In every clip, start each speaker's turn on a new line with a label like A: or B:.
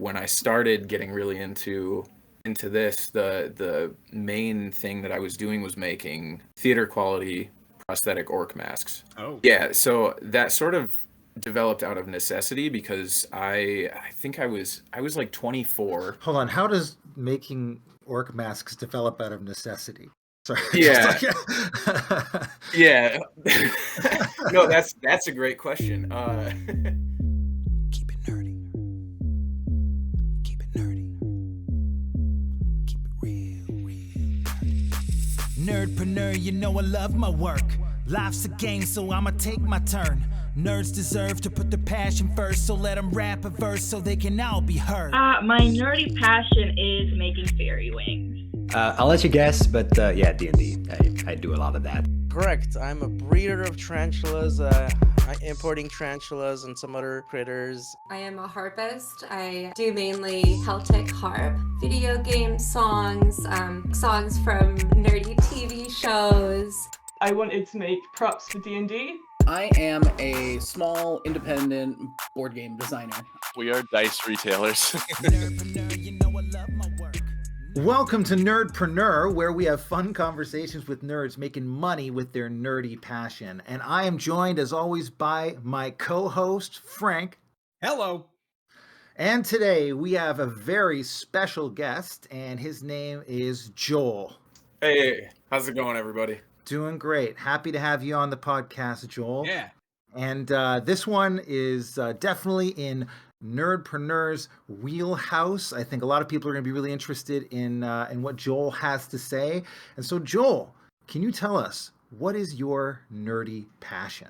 A: when I started getting really into this, the main thing that I was doing was making theater quality prosthetic orc masks.
B: Oh.
A: Yeah, so that sort of developed out of necessity because I think I was like 24.
C: Hold on, how does making orc masks develop out of necessity? Sorry.
A: Yeah. Yeah. No, that's a great question.
D: Keep it nerdy. Keep it nerdy. Keep it real. Nerdpreneur, you know I love my work. Life's a game, so I'ma take my turn. Nerds deserve to put their passion first, so let them rap a verse so they can all be heard.
E: My nerdy passion is making fairy wings.
F: I'll let you guess, but yeah, D&D. I do a lot of that.
G: Correct. I'm a breeder of tarantulas, importing tarantulas and some other critters.
H: I am a harpist. I do mainly Celtic harp, video game songs, songs from nerdy TV shows.
E: I wanted to make props for D&D.
I: I am a small independent board game designer.
J: We are dice retailers.
D: Nerdpreneur, you know I love my work.
C: Welcome to Nerdpreneur, where we have fun conversations with nerds making money with their nerdy passion. And I am joined, as always, by my co-host, Frank.
B: Hello.
C: And today we have a very special guest, and his name is Joel.
A: Hey, how's it going, everybody?
C: Doing great. Happy to have you on the podcast, Joel.
B: Yeah.
C: And this one is definitely in Nerdpreneur's wheelhouse. I think a lot of people are going to be really interested in what Joel has to say. And so, Joel, can you tell us, what is your nerdy passion?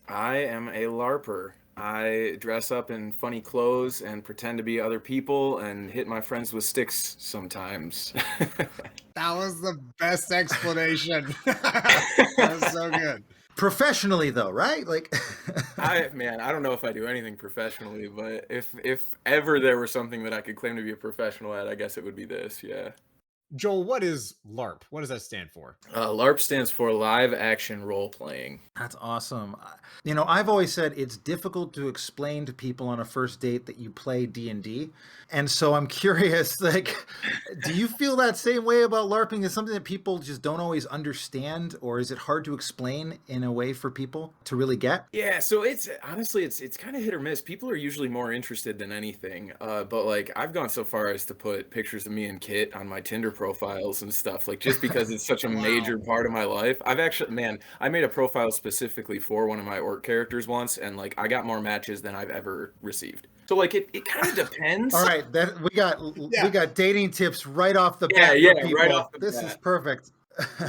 A: I am a LARPer. I dress up in funny clothes and pretend to be other people and hit my friends with sticks sometimes.
B: That was the best explanation. That was so good.
C: Professionally, though, right? Like,
A: I don't know if I do anything professionally, but if ever there were something that I could claim to be a professional at, I guess it would be this, yeah.
B: Joel, what is LARP? What does that stand for?
A: LARP stands for live action role playing.
C: That's awesome. You know, I've always said it's difficult to explain to people on a first date that you play D&D. And so I'm curious, like, do you feel that same way about LARPing? Is something that people just don't always understand, or is it hard to explain in a way for people to really get?
A: Yeah, so it's honestly, it's kind of hit or miss. People are usually more interested than anything. But like, I've gone so far as to put pictures of me and Kit on my Tinder profiles and stuff, like, just because it's such a major part of my life. I've actually, I made a profile specifically for one of my orc characters once, and like, I got more matches than I've ever received. So like, it kind of depends.
C: All right, we got dating tips right off the bat.
A: Yeah,
C: for
A: right off the bat.
C: This is perfect.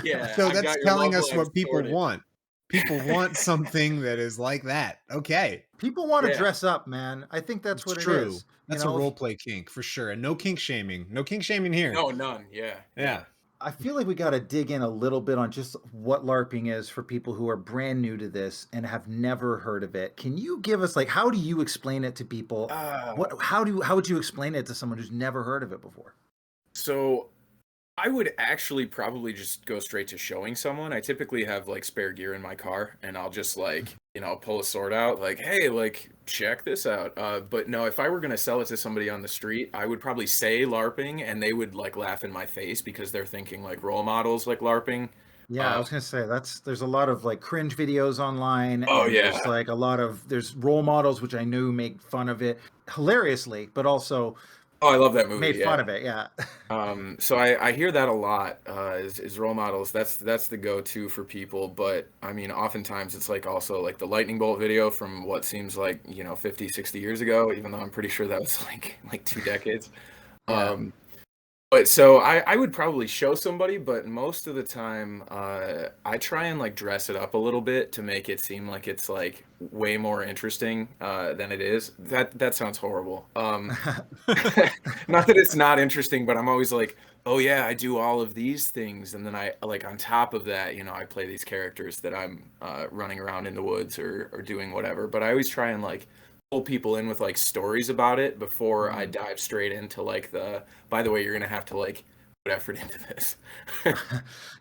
A: Yeah.
B: So that's telling us what people
A: sorted.
B: want. People want something that is like that. Okay.
C: People want to dress up, man. I think that's what
B: true.
C: it is.
B: That's a role play kink for sure. And no kink shaming. No kink shaming here.
A: No, none. Yeah.
B: Yeah.
C: I feel like we got to dig in a little bit on just what LARPing is for people who are brand new to this and have never heard of it. Can you give us, like, how do you explain it to people? How would you explain it to someone who's never heard of it before?
A: So I would actually probably just go straight to showing someone. I typically have like spare gear in my car, and I'll just like, pull a sword out, like, hey, like, check this out. But no, if I were going to sell it to somebody on the street, I would probably say LARPing, and they would like laugh in my face because they're thinking like role models like LARPing.
C: Yeah, I was going to say there's a lot of like cringe videos online.
A: Oh, yeah.
C: There's like there's role models, which I knew make fun of it hilariously, but also
A: Oh, I love that movie.
C: Made fun of it, yeah.
A: So I hear that a lot, is role models. That's the go-to for people. But I mean, oftentimes it's like also like the lightning bolt video from what seems like, 50, 60 years ago, even though I'm pretty sure that was like 2 decades.
C: Yeah.
A: But so I would probably show somebody, but most of the time I try and like dress it up a little bit to make it seem like it's like way more interesting than it is. That sounds horrible. Not that it's not interesting, but I'm always like, oh yeah, I do all of these things, and then I like on top of that, I play these characters that I'm running around in the woods or doing whatever. But I always try and like pull people in with like stories about it before I dive straight into like by the way, you're gonna have to like put effort into this.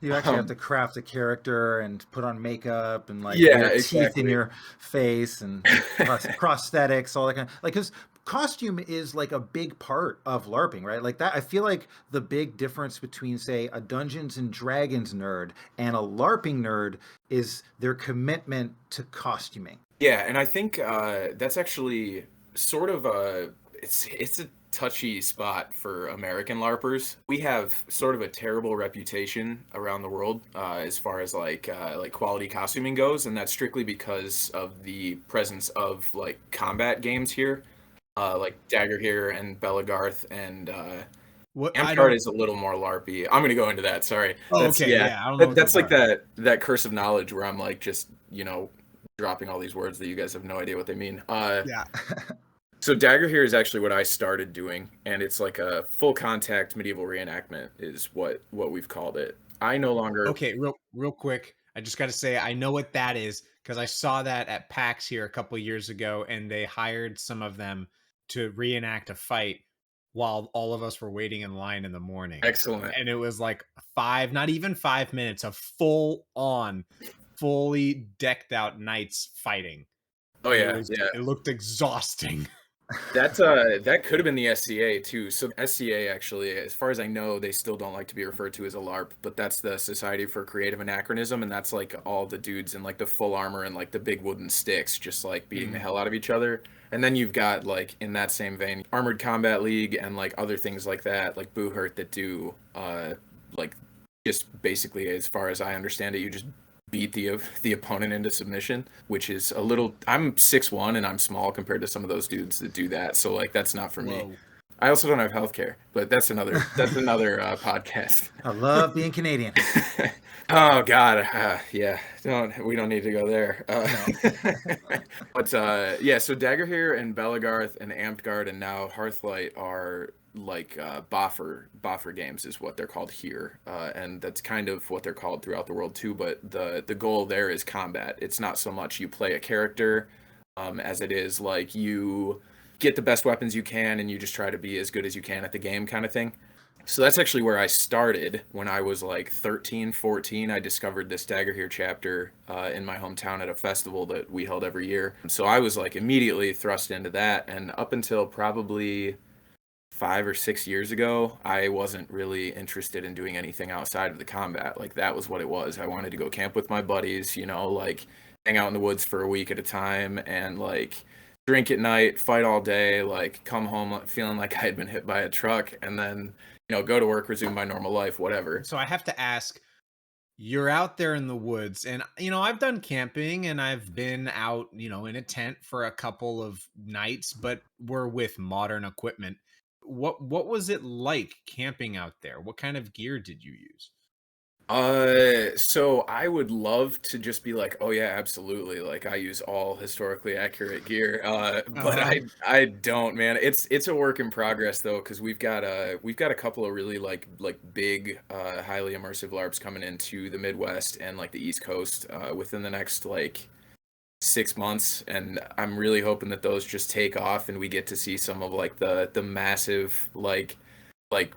C: You actually have to craft a character and put on makeup and like
A: Yeah,
C: teeth in
A: exactly.
C: your face and prosthetics, all that kind of, like, because costume is like a big part of LARPing, right? Like that, I feel like the big difference between, say, a Dungeons and Dragons nerd and a LARPing nerd is their commitment to costuming.
A: Yeah, and I think that's actually sort of it's a touchy spot for American LARPers. We have sort of a terrible reputation around the world as far as like quality costuming goes, and that's strictly because of the presence of like combat games here, like Dagger here and Belagarth and Amtgard is a little more LARPy. I'm gonna go into that. Sorry.
B: Oh,
A: That's,
B: okay,
A: yeah.
B: yeah, I don't know what
A: That's
B: those
A: like that curse of knowledge where I'm like just dropping all these words that you guys have no idea what they mean.
B: Yeah.
A: So Dagger here is actually what I started doing, and it's like a full contact medieval reenactment is what we've called it. I no longer.
B: Okay, real quick. I just got to say I know what that is because I saw that at PAX here a couple years ago, and they hired some of them to reenact a fight while all of us were waiting in line in the morning.
A: Excellent.
B: And it was like not even 5 minutes of fully decked out knights fighting.
A: Oh yeah, yeah.
B: It looked exhausting.
A: That could have been the SCA too. So SCA actually, as far as I know, they still don't like to be referred to as a LARP, but that's the Society for Creative Anachronism, and that's like all the dudes in like the full armor and like the big wooden sticks, just like beating the hell out of each other. And then you've got like in that same vein, Armored Combat League and like other things like that, like Boo Hurt that do like just basically, as far as I understand it, you just beat the opponent into submission, which is a little. I'm 6'1" and I'm small compared to some of those dudes that do that. So like that's not for me. I also don't have healthcare, but that's another podcast.
C: I love being Canadian.
A: Oh God, yeah. We don't need to go there. But yeah. So Dagger here and Belagarth and Amtgard and now Hearthlight are like Boffer games is what they're called here, and that's kind of what they're called throughout the world too. But the goal there is combat. It's not so much you play a character, as it is like you get the best weapons you can and you just try to be as good as you can at the game kind of thing. So that's actually where I started when I was like 13, 14. I discovered this Dagger Here chapter in my hometown at a festival that we held every year. So I was like immediately thrust into that, and up until probably 5 or 6 years ago, I wasn't really interested in doing anything outside of the combat. Like that was what it was. I wanted to go camp with my buddies, like hang out in the woods for a week at a time and like drink at night, fight all day, like come home feeling like I had been hit by a truck, and then go to work, resume my normal life, whatever.
B: So I have to ask, you're out there in the woods, and I've done camping and I've been out, in a tent for a couple of nights, but we're with modern equipment. What was it like camping out there? What kind of gear did you use?
A: So I would love to just be like, oh yeah, absolutely. Like I use all historically accurate gear. But I don't, man. It's a work in progress though, because we've got a couple of really like big, highly immersive LARPs coming into the Midwest and like the East Coast within the next like 6 months, and I'm really hoping that those just take off and we get to see some of like the massive like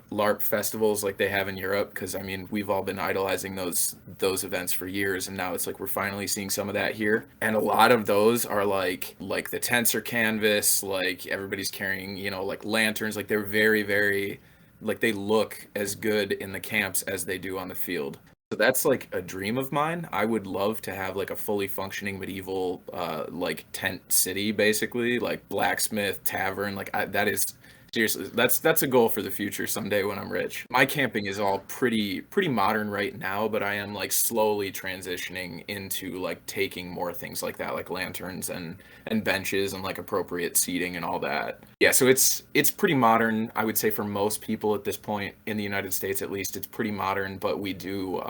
A: LARP festivals like they have in Europe, because I mean we've all been idolizing those events for years, and now it's like we're finally seeing some of that here. And a lot of those are like the tents are canvas, like everybody's carrying like lanterns, like they're very, very like they look as good in the camps as they do on the field. So that's like a dream of mine. I would love to have like a fully functioning medieval like tent city, basically like blacksmith, tavern, like that is seriously, that's a goal for the future someday when I'm rich. My camping is all pretty modern right now, but I am like slowly transitioning into like taking more things like that, like lanterns and benches and like appropriate seating and all that. Yeah, so it's pretty modern, I would say, for most people at this point in the United States at least. It's pretty modern, but we do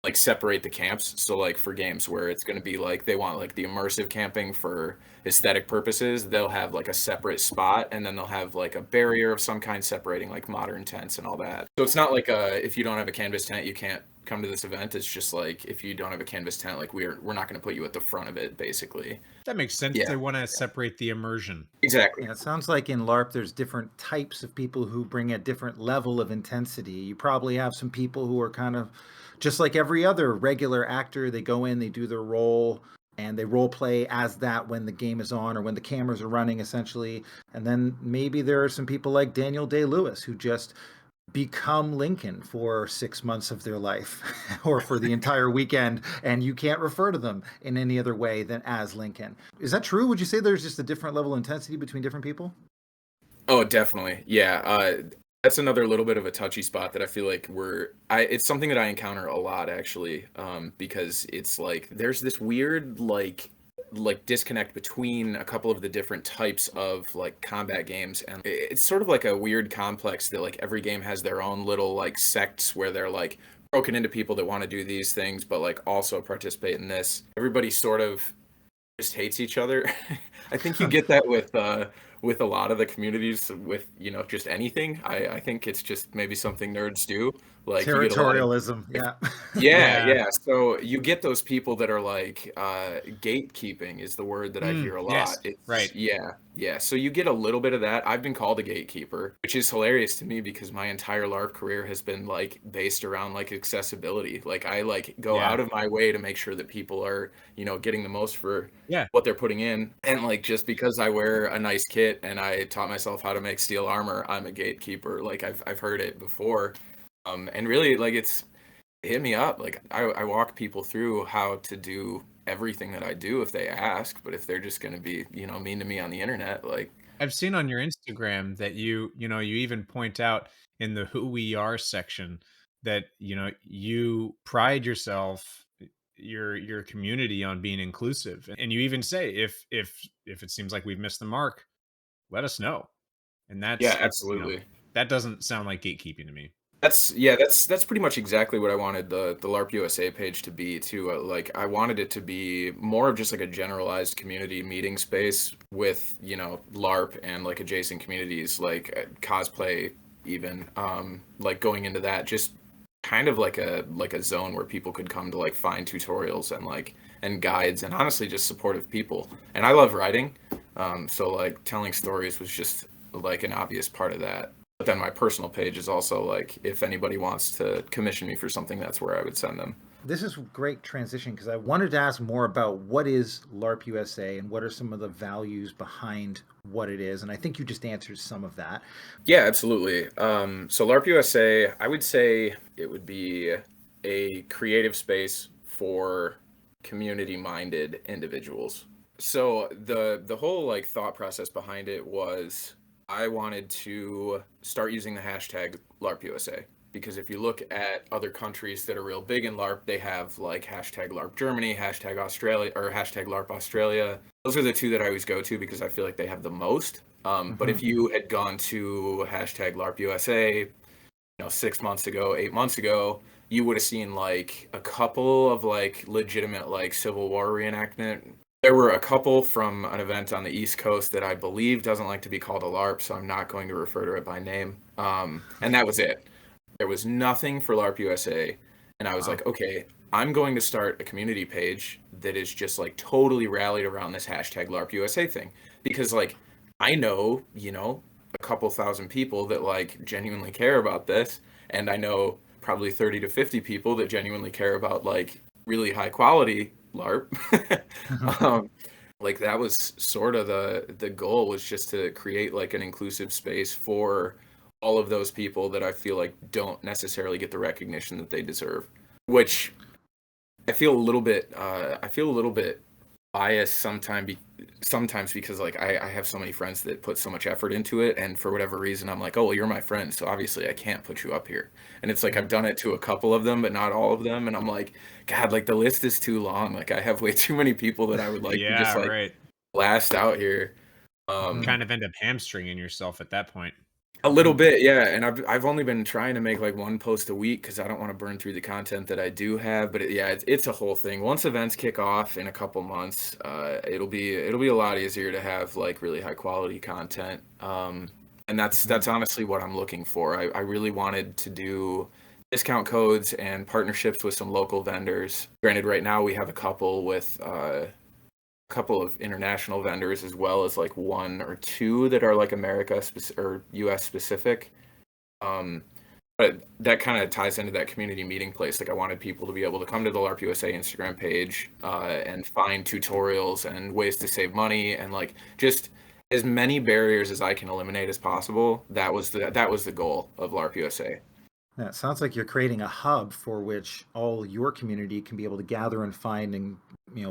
A: like separate the camps. So like for games where it's going to be like they want like the immersive camping for aesthetic purposes, they'll have like a separate spot, and then they'll have like a barrier of some kind separating like modern tents and all that. So it's not like if you don't have a canvas tent you can't come to this event. It's just like if you don't have a canvas tent, like we're not going to put you at the front of it, basically.
B: That makes sense.
A: Yeah.
B: They want to separate the immersion.
A: Exactly.
C: Yeah, it sounds like in LARP there's different types of people who bring a different level of intensity. You probably have some people who are kind of just like every other regular actor. They go in, they do their role, and they role play as that when the game is on or when the cameras are running, essentially. And then maybe there are some people like Daniel Day-Lewis who just become Lincoln for 6 months of their life or for the entire weekend, and you can't refer to them in any other way than as Lincoln. Is that true? Would you say there's just a different level of intensity between different people?
A: Oh, definitely. Yeah. That's another little bit of a touchy spot that I feel like it's something that I encounter a lot, actually, because it's like there's this weird like disconnect between a couple of the different types of like combat games, and it's sort of like a weird complex that like every game has their own little like sects where they're like broken into people that want to do these things but like also participate in this. Everybody sort of just hates each other. I think you get that with a lot of the communities with, just anything. I think it's just maybe something nerds do. Like you get a lot of
C: Territorialism, yeah.
A: yeah. So you get those people that are like gatekeeping is the word that I hear a lot.
B: Yes,
A: It's,
B: right.
A: Yeah. So you get a little bit of that. I've been called a gatekeeper, which is hilarious to me because my entire LARP career has been like based around like accessibility. Like I like go out of my way to make sure that people are, getting the most for what they're putting in. And like just because I wear a nice kit and I taught myself how to make steel armor, I'm a gatekeeper. Like I've heard it before. And really like it hit me up. Like I walk people through how to do everything that I do if they ask, but if they're just going to be, mean to me on the internet, like
B: I've seen on your Instagram that you even point out in the who we are section that, you pride yourself, your community on being inclusive. And you even say, if it seems like we've missed the mark, let us know. And
A: yeah,
B: it's,
A: absolutely.
B: that doesn't sound like gatekeeping to me.
A: That's pretty much exactly what I wanted the LARP USA page to be too. Like I wanted it to be more of just like a generalized community meeting space with, LARP and like adjacent communities like cosplay even, like going into that, just kind of like a zone where people could come to like find tutorials and guides and honestly just supportive people. And I love writing. So like telling stories was just like an obvious part of that. But then my personal page is also like, if anybody wants to commission me for something, that's where I would send them.
C: This is a great transition because I wanted to ask more about what is LARP USA and what are some of the values behind what it is. And I think you just answered some of that.
A: Yeah, absolutely. So LARP USA, I would say it would be a creative space for community-minded individuals. So the whole like thought process behind it was I wanted to start using the hashtag LARP USA because if you look at other countries that are real big in LARP, they have like hashtag LARP Germany, hashtag Australia, or hashtag LARP Australia. Those are the two that I always go to because I feel like they have the most. But if you had gone to hashtag LARP USA, 6 months ago, 8 months ago, you would have seen like a couple of like legitimate like Civil War reenactment. There were a couple from an event on the East Coast that I believe doesn't like to be called a LARP, so I'm not going to refer to it by name. And that was it. There was nothing for LARP USA. And I was like, okay, I'm going to start a community page that is just like totally rallied around this hashtag LARP USA thing. Because like, I know, a couple thousand people that like genuinely care about this. And I know probably 30 to 50 people that genuinely care about like really high quality LARP. Like that was sort of the goal, was just to create like an inclusive space for all of those people that I feel like don't necessarily get the recognition that they deserve, which I feel a little bit biased sometimes because like I have so many friends that put so much effort into it, and for whatever reason I'm like, oh well, you're my friend, so obviously I can't put you up here. And it's like I've done it to a couple of them but not all of them, and I'm like, god, like the list is too long. Like I have way too many people that I would like to just like blast out here.
B: Kind of end up hamstringing yourself at that point.
A: A little bit, yeah. And I've only been trying to make like one post a week because I don't want to burn through the content that I do have. But it's a whole thing. Once events kick off in a couple months, it'll be a lot easier to have like really high quality content. And that's honestly what I'm looking for. I really wanted to do discount codes and partnerships with some local vendors. Granted, right now we have a couple with couple of international vendors, as well as like one or two that are like America or US specific. But But that kind of ties into that community meeting place. Like I wanted people to be able to come to the LARP USA Instagram page and find tutorials and ways to save money and like just as many barriers as I can eliminate as possible. That was the goal of LARP USA.
C: Yeah, it sounds like you're creating a hub for which all your community can be able to gather and find and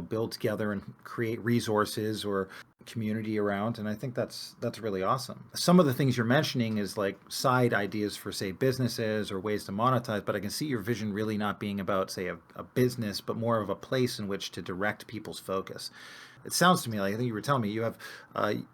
C: build together and create resources or community around. And I think that's really awesome. Some of the things you're mentioning is like side ideas for, say, businesses or ways to monetize, but I can see your vision really not being about, say, a business, but more of a place in which to direct people's focus. It sounds to me like, I think you were telling me you have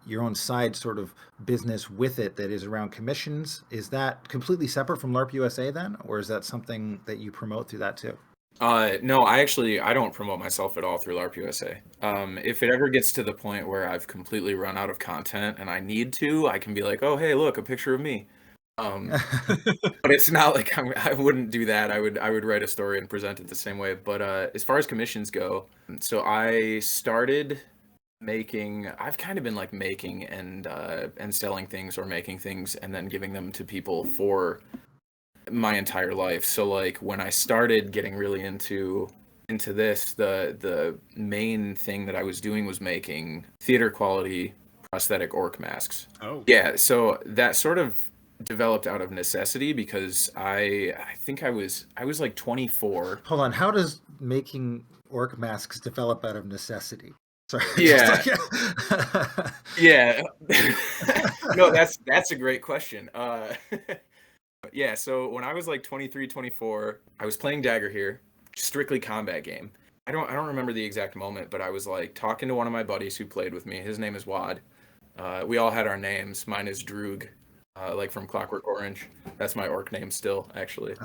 C: your own side sort of business with it that is around commissions. Is that completely separate from LARP USA then? Or is that something that you promote through that too?
A: No, I don't promote myself at all through LARP USA. If it ever gets to the point where I've completely run out of content and I need to, I can be like, oh, hey, look, a picture of me. But it's not like I wouldn't do that. I would write a story and present it the same way. But as far as commissions go, so I started making. I've kind of been like making and selling things or making things and then giving them to people for my entire life. So like when I started getting really into this, the main thing that I was doing was making theater quality prosthetic orc masks.
B: Oh.
A: Yeah, so that sort of developed out of necessity because I think I was like 24.
C: Hold on, how does making orc masks develop out of necessity? Sorry.
A: Yeah. Yeah. No, that's a great question. Yeah, so when I was like 23, 24, I was playing Dagger here, strictly combat game. I don't remember the exact moment, but I was like talking to one of my buddies who played with me. His name is Wad. We all had our names. Mine is Droog, like from Clockwork Orange. That's my orc name still, actually.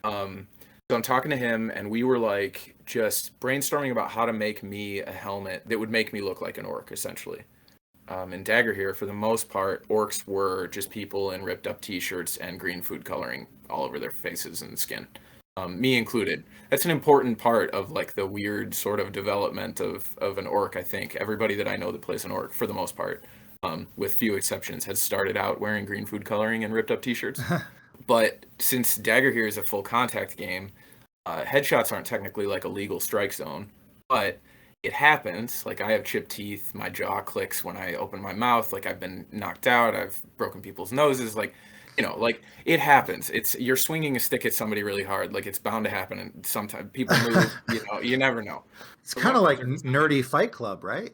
A: So I'm talking to him, and we were like just brainstorming about how to make me a helmet that would make me look like an orc, essentially. In Dagger here, for the most part, orcs were just people in ripped up t-shirts and green food coloring all over their faces and skin, me included. That's an important part of like the weird sort of development of an orc. I think everybody that I know that plays an orc, for the most part, with few exceptions, has started out wearing green food coloring and ripped up t-shirts. But since Dagger here is a full contact game, headshots aren't technically like a legal strike zone, but it happens. Like I have chipped teeth, my jaw clicks when I open my mouth, like I've been knocked out, I've broken people's noses, like, like it happens. You're swinging a stick at somebody really hard, like it's bound to happen, and sometimes people move, you never know.
C: It's kind of like Nerdy Fight Club, right?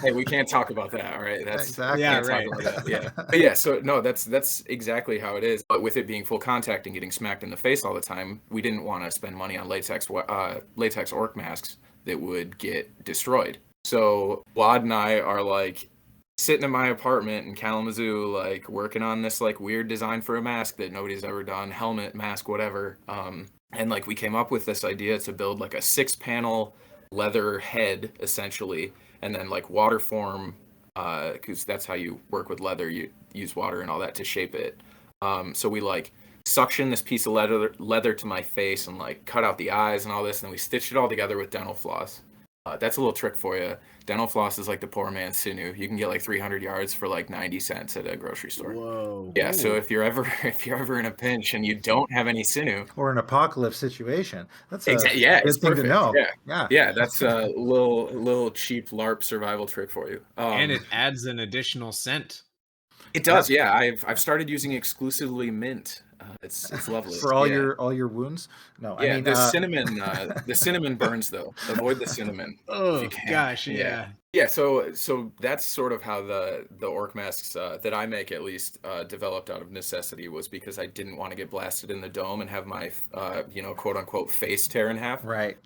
A: Hey, we can't talk about that, all right? That's
C: exactly.
B: Yeah, right.
A: Yeah. But yeah, so no, that's exactly how it is. But with it being full contact and getting smacked in the face all the time, we didn't want to spend money on latex orc masks that would get destroyed. So Wad and I are like sitting in my apartment in Kalamazoo, like working on this like weird design for a mask that nobody's ever done, helmet, mask, whatever. And like we came up with this idea to build like a 6-panel leather head essentially, and then like water form, because that's how you work with leather. You use water and all that to shape it. So we like suction this piece of leather to my face and like cut out the eyes and all this, and then we stitched it all together with dental floss. That's a little trick for you. Dental floss is like the poor man's sinew. You can get like 300 yards for like 90 cents at a grocery store.
B: Whoa.
A: Yeah, so if you're ever in a pinch and you don't have any sinew,
C: or an apocalypse situation, that's
A: good
C: thing
A: perfect.
C: to know.
A: Yeah, that's a little cheap LARP survival trick for you.
B: And it adds an additional scent.
A: It does, yeah. I've started using exclusively mint. It's lovely
C: for all your wounds. No,
A: yeah,
C: I mean
A: the cinnamon burns though. Avoid the cinnamon.
B: Oh gosh, yeah.
A: Yeah, so that's sort of how the orc masks that I make at least developed out of necessity, was because I didn't want to get blasted in the dome and have my quote unquote face tear in half.
C: Right.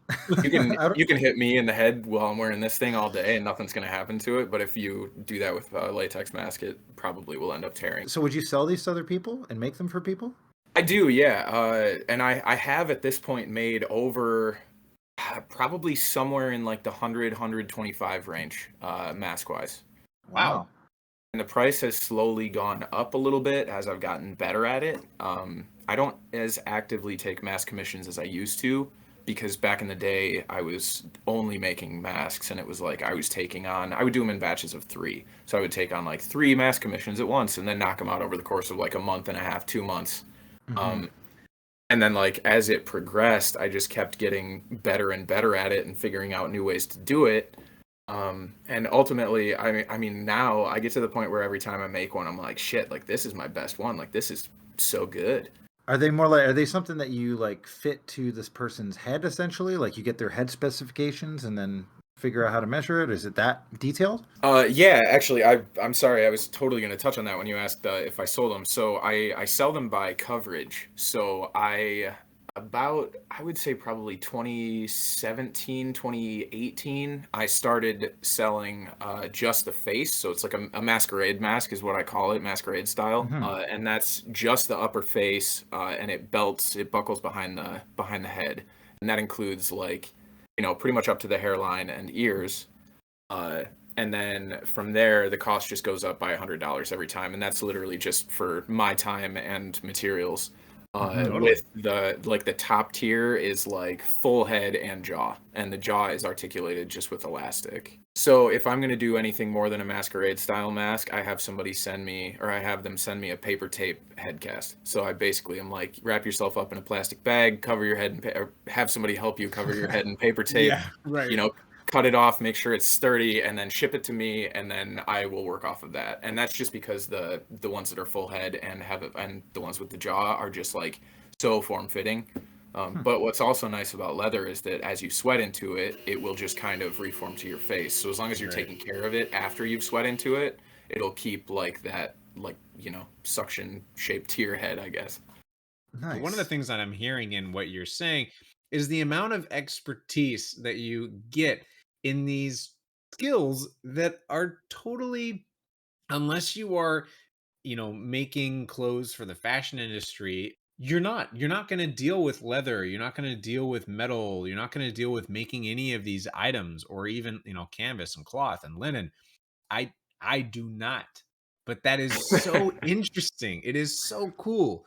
A: You can hit me in the head while I'm wearing this thing all day and nothing's gonna happen to it. But if you do that with a latex mask, it probably will end up tearing.
C: So would you sell these to other people and make them for people?
A: I do, yeah. And I have at this point made over probably somewhere in like the 125 range, mask wise.
C: Wow.
A: And the price has slowly gone up a little bit as I've gotten better at it. I don't as actively take mask commissions as I used to, because back in the day I was only making masks, and it was like I would do them in batches of 3. So I would take on like 3 mask commissions at once and then knock them out over the course of like a month and a half, 2 months. Um, and then like as it progressed, I just kept getting better and better at it and figuring out new ways to do it. And ultimately, I mean, now I get to the point where every time I make one, I'm like, shit, like this is my best one. Like this is so good.
C: Are they more like, are they something that you like fit to this person's head essentially? Like you get their head specifications and then figure out how to measure it? Is it that detailed?
A: Yeah, actually, I'm sorry, I was totally going to touch on that when you asked if I sold them. So I sell them by coverage. So I would say probably 2017, 2018, I started selling just the face. So it's like a masquerade mask is what I call it, masquerade style. And that's just the upper face, and it buckles behind the head. And that includes like, pretty much up to the hairline and ears. And then from there, the cost just goes up by $100 every time, and that's literally just for my time and materials. With the top tier is like full head and jaw, and the jaw is articulated just with elastic. So if I'm gonna do anything more than a masquerade style mask, I have them send me a paper tape head cast. So I'm like, wrap yourself up in a plastic bag, cover your head or have somebody help you cover your head in paper tape.
B: Yeah, right.
A: Cut it off, make sure it's sturdy, and then ship it to me, and then I will work off of that. And that's just because the ones that are full head and the ones with the jaw are just like so form fitting. But what's also nice about leather is that as you sweat into it, it will just kind of reform to your face. So as long as you're taking care of it after you've sweat into it, it'll keep like that, like, suction shaped to your head, I guess.
B: Nice. One of the things that I'm hearing in what you're saying is the amount of expertise that you get in these skills that are totally, unless you are, making clothes for the fashion industry, you're not going to deal with leather, you're not going to deal with metal, you're not going to deal with making any of these items, or even, canvas and cloth and linen. I do not. But that is so interesting. It is so cool.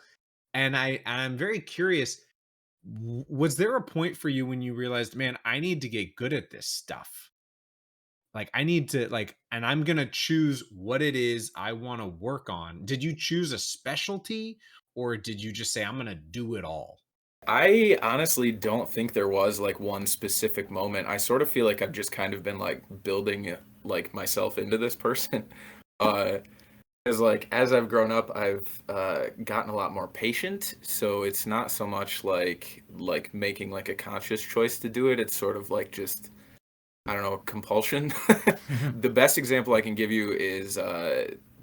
B: And I'm very curious, was there a point for you when you realized, man, I need to get good at this stuff? Like I need to and I'm going to choose what it is I want to work on. Did you choose a specialty, or did you just say, I'm going to do it all?
A: I honestly don't think there was like one specific moment. I sort of feel like I've just kind of been like building like myself into this person. Because like as I've grown up, I've gotten a lot more patient. So it's not so much like making like a conscious choice to do it. It's sort of like just, I don't know, compulsion. The best example I can give you is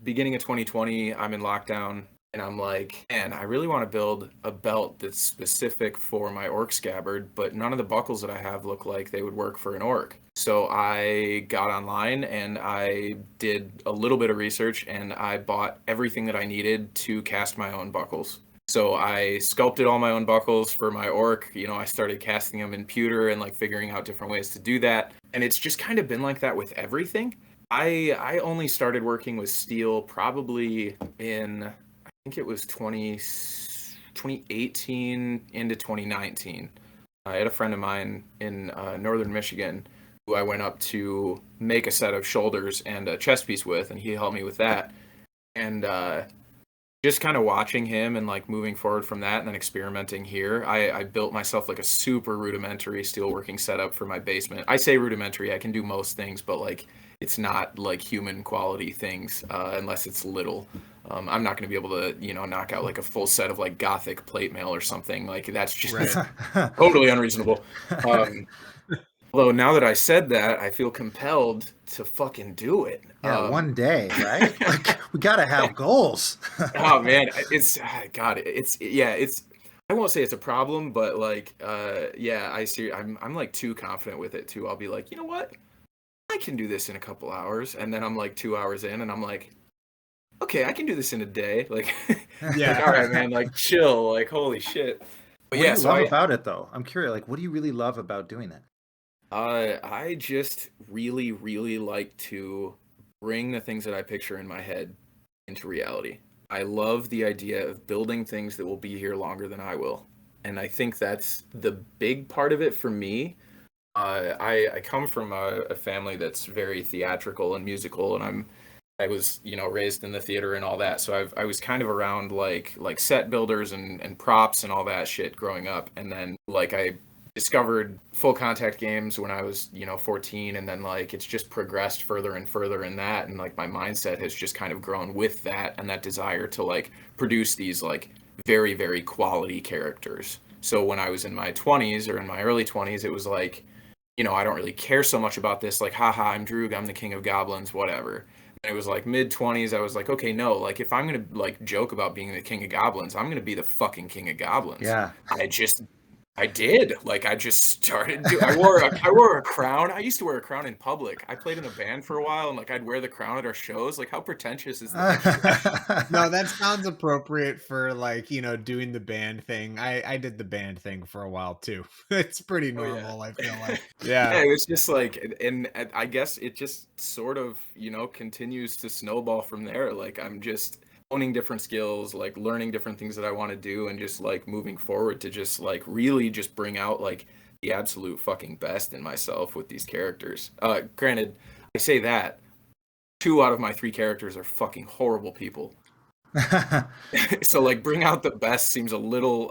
A: beginning of 2020, I'm in lockdown. And I'm like, man, I really want to build a belt that's specific for my orc scabbard, but none of the buckles that I have look like they would work for an orc. So I got online and I did a little bit of research, and I bought everything that I needed to cast my own buckles. So I sculpted all my own buckles for my orc. I started casting them in pewter and like figuring out different ways to do that. And it's just kind of been like that with everything. I only started working with steel probably in, I think it was 2018 into 2019. I had a friend of mine in northern Michigan who I went up to make a set of shoulders and a chest piece with, and he helped me with that. And just kind of watching him and like moving forward from that and then experimenting here, I built myself like a super rudimentary steelworking setup for my basement. I say rudimentary, I can do most things, but like it's not like human quality things unless it's little. I'm not going to be able to, knock out like a full set of like Gothic plate mail or something. Like that's just totally unreasonable. Although now that I said that, I feel compelled to fucking do it.
C: Yeah, one day, right? Like we got to have goals.
A: Oh man, it's I won't say it's a problem, but like I see I'm like too confident with it too. I'll be like, you know what? I can do this in a couple hours, and then I'm like 2 hours in and I'm like, okay, I can do this in a day. Like,
B: yeah,
A: like, all right, man, like chill, like holy shit.
C: But what do you love about it though? I'm curious, like what do you really love about doing that?
A: I just really, really like to bring the things that I picture in my head into reality. I love the idea of building things that will be here longer than I will. And I think that's the big part of it for me. I come from a family that's very theatrical and musical, and I was, raised in the theater and all that. So I was kind of around like set builders and props and all that shit growing up. And then like I discovered full contact games when I was, 14, and then like it's just progressed further and further in that, and like my mindset has just kind of grown with that and that desire to like produce these like very, very quality characters. So when I was in my 20s or in my early 20s, it was like, I don't really care so much about this, like, haha, I'm Droog, I'm the king of goblins, whatever. And it was like mid 20s, I was like, okay, no, like if I'm gonna like joke about being the king of goblins, I'm gonna be the fucking king of goblins.
C: Yeah.
A: I did. Like I just started I wore a crown. I used to wear a crown in public. I played in a band for a while, and like I'd wear the crown at our shows. Like how pretentious is that?
B: No, that sounds appropriate for like, doing the band thing. I did the band thing for a while too. It's pretty normal, I feel like.
A: Yeah,
B: Yeah.
A: it was just like, and I guess it just sort of, continues to snowball from there. Like I'm just owning different skills, like learning different things that I want to do, and just like moving forward to just like really just bring out like the absolute fucking best in myself with these characters. Granted, I say that 2 out of my 3 characters are fucking horrible people. So like bring out the best seems a little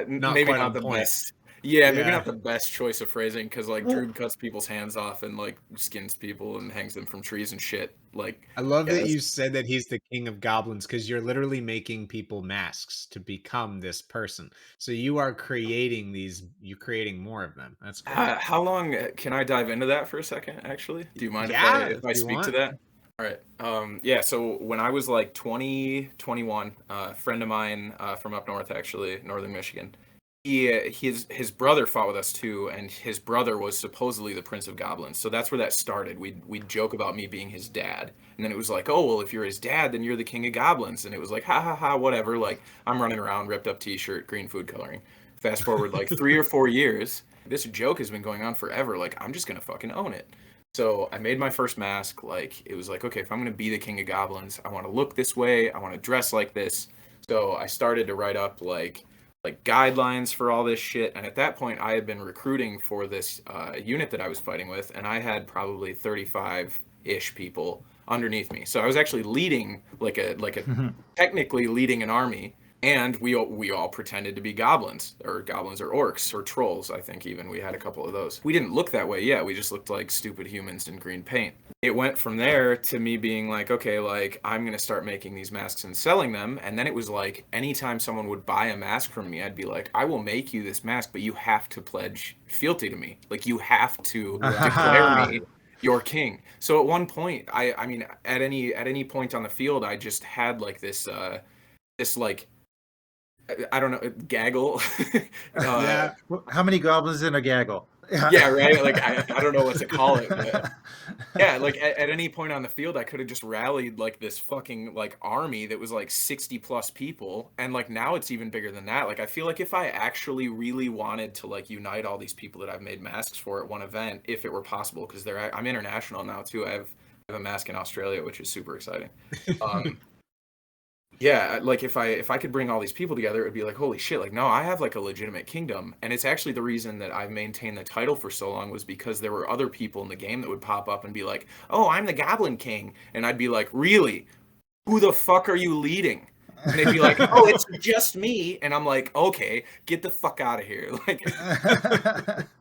A: maybe
B: quite
A: not
B: on
A: the
B: point.
A: best. Yeah, maybe
B: Yeah.
A: not the best choice of phrasing, because like Droog cuts people's hands off and like skins people and hangs them from trees and shit. Like
B: I love
A: yeah,
B: that
A: that's-
B: you said that he's the king of goblins, because you're literally making people masks to become this person. So you are creating you're creating more of them. That's great.
A: how long can I dive into that for a second? Actually, do you mind
B: Yeah,
A: if I
B: if you
A: speak to
B: want.
A: that? All right. Yeah. So when I was like 20, 21, a friend of mine from up north, actually, northern Michigan, his brother fought with us too, and his brother was supposedly the Prince of Goblins. So that's where that started. We'd joke about me being his dad, and then it was like, oh well, if you're his dad, then you're the king of goblins, and it was like, ha ha ha, whatever. Like I'm running around, ripped up T-shirt, green food coloring. Fast forward like 3 or 4 years, this joke has been going on forever. Like I'm just gonna fucking own it. So I made my first mask. Like it was like, okay, if I'm gonna be the king of goblins, I want to look this way, I want to dress like this. So I started to write up like guidelines for all this shit, and at that point I had been recruiting for this unit that I was fighting with, and I had probably 35-ish people underneath me. So I was actually leading like a technically leading an army, and we all pretended to be goblins or orcs or trolls. I think even we had a couple of those. We didn't look that way yet. We just looked like stupid humans in green paint. It went from there to me being like, okay, like I'm gonna start making these masks and selling them. And then it was like anytime someone would buy a mask from me, I'd be like, I will make you this mask, but you have to pledge fealty to me. Like you have to declare me your king. So at one point, I mean at any point on the field, I just had like this like I don't know, gaggle.
B: Yeah.
C: How many goblins in a gaggle?
A: Yeah, right. Like I don't know what to call it, but yeah, like at any point on the field, I could have just rallied like this fucking like army that was like 60 plus people, and like now it's even bigger than that. Like I feel like if I actually really wanted to like unite all these people that I've made masks for at one event, if it were possible, because I'm international now too. I have a mask in Australia, which is super exciting. Yeah, like if I could bring all these people together, it would be like, holy shit, like no, I have like a legitimate kingdom. And it's actually the reason that I've maintained the title for so long was because there were other people in the game that would pop up and be like, oh, I'm the Goblin King. And I'd be like, really? Who the fuck are you leading? And they'd be like, oh, it's just me. And I'm like, okay, get the fuck out of here. Like,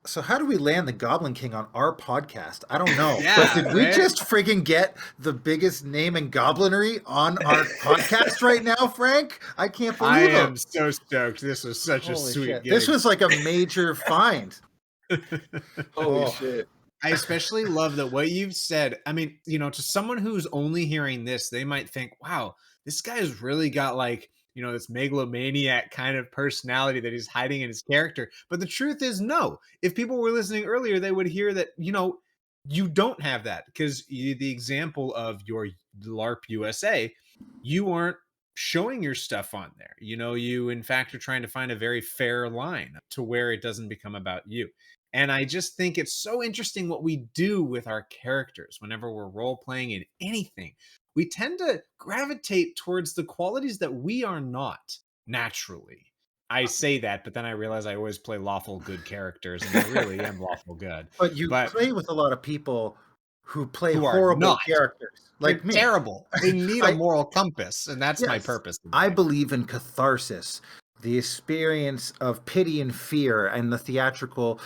C: so how do we land the Goblin King on our podcast? I don't know.
B: Yeah,
C: but did we
B: right?
C: just friggin' get the biggest name in goblinery on our podcast right now, Frank? I can't believe
B: I
C: it.
B: am so stoked. This was such a
C: Holy
B: sweet
C: shit.
B: gig.
C: This was like a major find.
A: holy
C: Oh.
A: shit.
B: I especially love that what you've said. I mean, to someone who's only hearing this, they might think, wow, this guy's really got like, this megalomaniac kind of personality that he's hiding in his character. But the truth is, no. If people were listening earlier, they would hear that, you don't have that, because the example of your LARP USA, you aren't showing your stuff on there. You in fact are trying to find a very fair line to where it doesn't become about you. And I just think it's so interesting what we do with our characters whenever we're role playing in anything. We tend to gravitate towards the qualities that we are not naturally. I say that, but then I realize I always play lawful good characters, and I really am lawful good.
C: But you play with a lot of people who play
B: who are
C: horrible
B: not.
C: characters like
B: They're
C: me.
B: terrible. They need a
C: I-
B: moral compass, and that's my
C: Yes,
B: purpose. in
C: I
B: life.
C: believe in catharsis, the experience of pity and fear, and the theatrical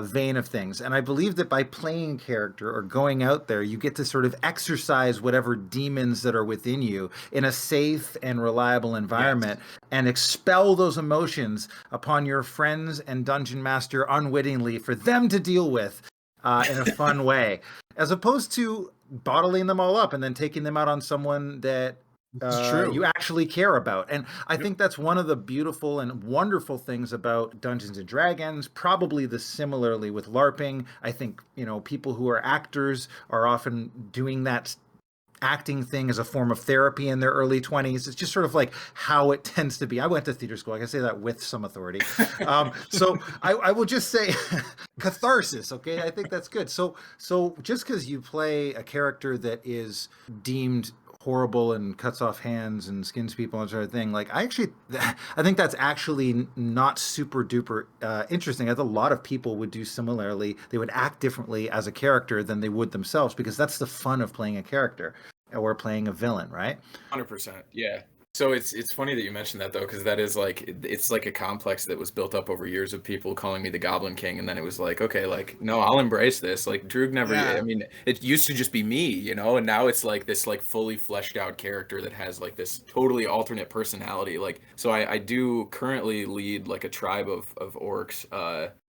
C: vein of things. And I believe that by playing character or going out there, you get to sort of exercise whatever demons that are within you in a safe and reliable environment and expel those emotions upon your friends and dungeon master unwittingly for them to deal with in a fun way, as opposed to bottling them all up and then taking them out on someone that you actually care about. And I think that's one of the beautiful and wonderful things about Dungeons and Dragons, probably the similarly with LARPing. I think, people who are actors are often doing that acting thing as a form of therapy in their early 20s. It's just sort of like how it tends to be. I went to theater school. I can say that with some authority. So I will just say catharsis. Okay. I think that's good. So just because you play a character that is deemed horrible and cuts off hands and skins people and sort of thing, like I think that's actually not super duper interesting. I think a lot of people would do similarly. They would act differently as a character than they would themselves, because that's the fun of playing a character or playing a villain, right?
A: 100%. Yeah. So it's funny that you mentioned that, though, because that is it's like a complex that was built up over years of people calling me the Goblin King, and then it was like, okay, like, no, I'll embrace this. Like, Droog never. I mean, it used to just be me, and now it's like this like fully fleshed out character that has like this totally alternate personality. Like, so I do currently lead like a tribe of orcs,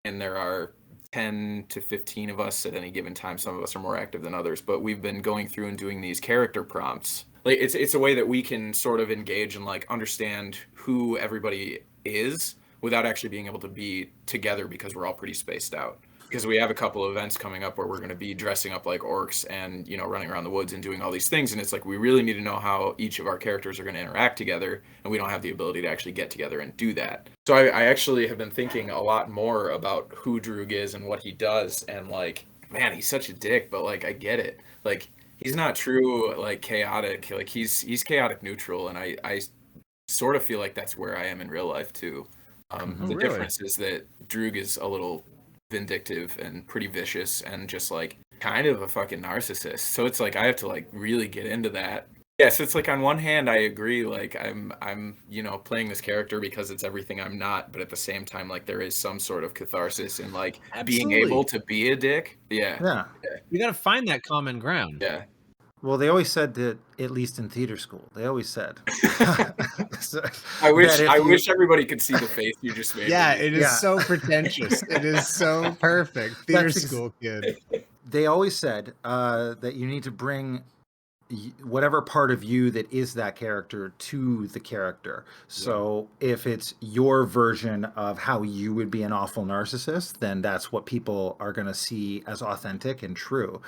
A: and there are 10 to 15 of us at any given time. Some of us are more active than others, but we've been going through and doing these character prompts. Like, it's a way that we can sort of engage and like understand who everybody is without actually being able to be together, because we're all pretty spaced out. Because we have a couple of events coming up where we're going to be dressing up like orcs and, running around the woods and doing all these things. And it's like, we really need to know how each of our characters are going to interact together. And we don't have the ability to actually get together and do that. So I actually have been thinking a lot more about who Droog is and what he does. And like, man, he's such a dick, but like, I get it. Like, he's not true, like chaotic. Like he's chaotic neutral. And I sort of feel like that's where I am in real life too. The difference is that Droog is a little vindictive and pretty vicious and just like kind of a fucking narcissist. So it's like I have to like really get into that. Yeah, so it's like on one hand I agree, like I'm playing this character because it's everything I'm not, but at the same time like there is some sort of catharsis in like being able to be a dick. Yeah.
B: You got to find that common ground.
A: Yeah.
C: Well, they always said that, at least in theater school, they always said.
A: So, I wish everybody could see the face you just made.
B: Yeah, it is so pretentious. It is so perfect. Theater school kid.
C: They always said that you need to bring whatever part of you that is that character to the character. So if it's your version of how you would be an awful narcissist, then that's what people are going to see as authentic and true.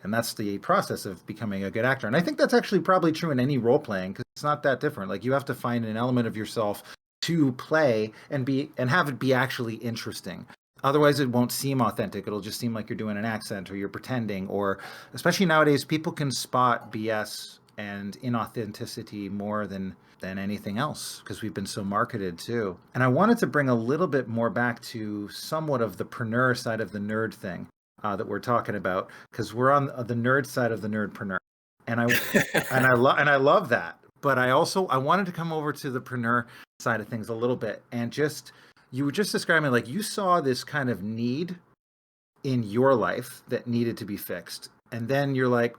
C: And that's the process of becoming a good actor. And I think that's actually probably true in any role playing, because it's not that different. Like, you have to find an element of yourself to play and have it be actually interesting. Otherwise, it won't seem authentic. It'll just seem like you're doing an accent or you're pretending, or especially nowadays, people can spot BS and inauthenticity more than anything else, because we've been so marketed too. And I wanted to bring a little bit more back to somewhat of the preneur side of the nerd thing that we're talking about, because we're on the nerd side of the nerdpreneur, and I love that. But I wanted to come over to the preneur side of things a little bit, and you were just describing like you saw this kind of need in your life that needed to be fixed, and then you're like,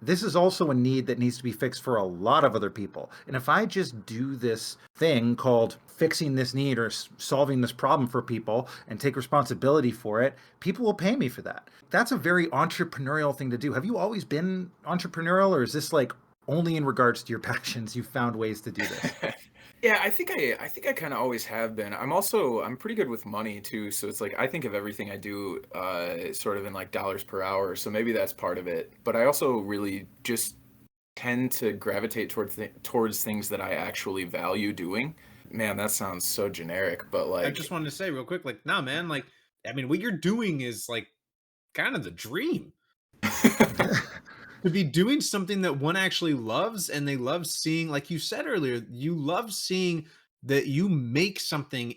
C: this is also a need that needs to be fixed for a lot of other people. And if I just do this thing called fixing this need or solving this problem for people and take responsibility for it, people will pay me for that. That's a very entrepreneurial thing to do. Have you always been entrepreneurial, or is this like only in regards to your passions you've found ways to do this?
A: Yeah, I think I kind of always have been. I'm pretty good with money too, so it's like I think of everything I do sort of in like dollars per hour, so maybe that's part of it. But I also really just tend to gravitate towards things that I actually value doing. Man, that sounds so generic, but like
B: I just wanted to say real quick, like, nah, man, like, I mean, what you're doing is like kind of the dream. To be doing something that one actually loves, and they love seeing, like you said earlier, you love seeing that you make something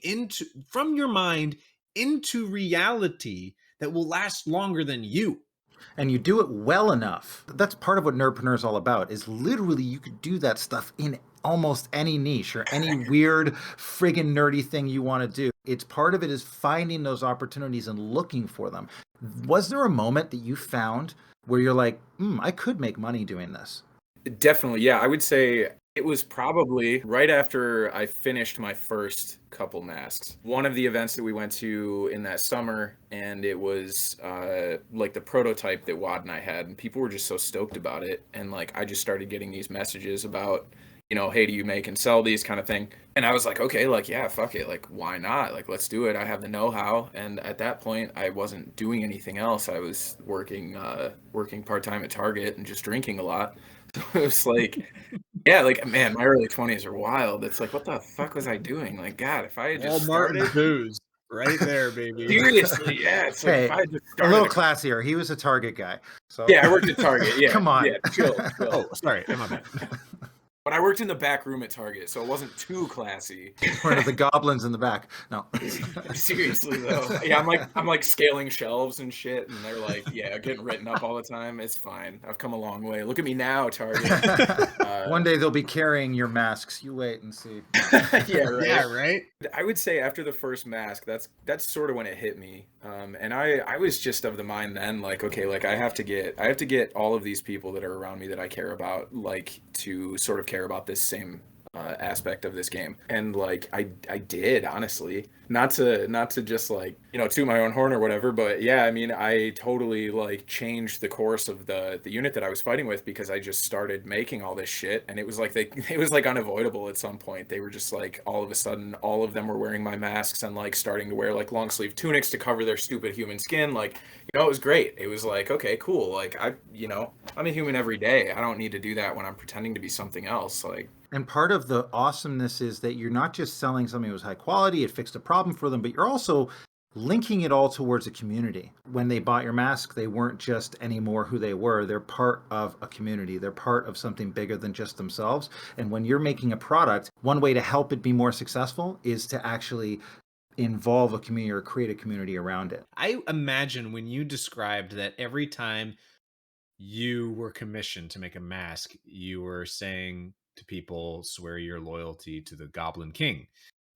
B: from your mind into reality that will last longer than you.
C: and you do it well enough. That's part of what Nerdpreneur is all about, is literally you could do that stuff in almost any niche or any weird friggin' nerdy thing you want to do. It's part of it is finding those opportunities and looking for them. Was there a moment that you found where you're like, I could make money doing this?
A: Definitely, yeah. I would say it was probably right after I finished my first couple masks. One of the events that we went to in that summer, and it was like the prototype that Wad and I had, and people were just so stoked about it. And like I just started getting these messages about, hey, do you make and sell these kind of thing? And I was like, okay, like, yeah, fuck it. Like, why not? Like, let's do it. I have the know-how. And at that point, I wasn't doing anything else. I was working part-time at Target and just drinking a lot. So it was like, yeah, like, man, my early 20s are wild. It's like, what the fuck was I doing? Like, God, if I had just started.
B: Booze. Right there, baby.
A: Seriously, yeah. It's like,
C: Hey,
A: if I had just
C: a
A: started.
C: little classier. He was a Target guy. So
A: Yeah, I worked at Target. Yeah.
C: Come on.
A: Yeah, chill.
B: Oh, sorry. My bad.
A: But I worked in the back room at Target, so it wasn't too classy.
C: One of the goblins in the back. No.
A: Seriously though. Yeah, I'm like scaling shelves and shit, and they're like, yeah, getting written up all the time. It's fine. I've come a long way. Look at me now, Target.
C: One day they'll be carrying your masks. You wait and see.
A: Yeah, right.
B: Yeah, right.
A: I would say after the first mask, that's sort of when it hit me. And I was just of the mind then, like, okay, like I have to get all of these people that are around me that I care about, like, to sort of care about this same aspect of this game. And like I did, honestly, not to just like, toot my own horn or whatever, but yeah, I mean, I totally like changed the course of the unit that I was fighting with, because I just started making all this shit, and it was like unavoidable at some point. They were just like, all of a sudden all of them were wearing my masks and like starting to wear like long sleeve tunics to cover their stupid human skin. Like, it was great. It was like, okay, cool. Like I'm a human every day. I don't need to do that when I'm pretending to be something else. Like,
C: and part of the awesomeness is that you're not just selling something that was high quality, it fixed a problem for them, but you're also linking it all towards a community. When they bought your mask, they weren't just anymore who they were. They're part of a community. They're part of something bigger than just themselves. And when you're making a product, one way to help it be more successful is to actually involve a community or create a community around it.
B: I imagine when you described that every time you were commissioned to make a mask, you were saying to people, swear your loyalty to the Goblin King.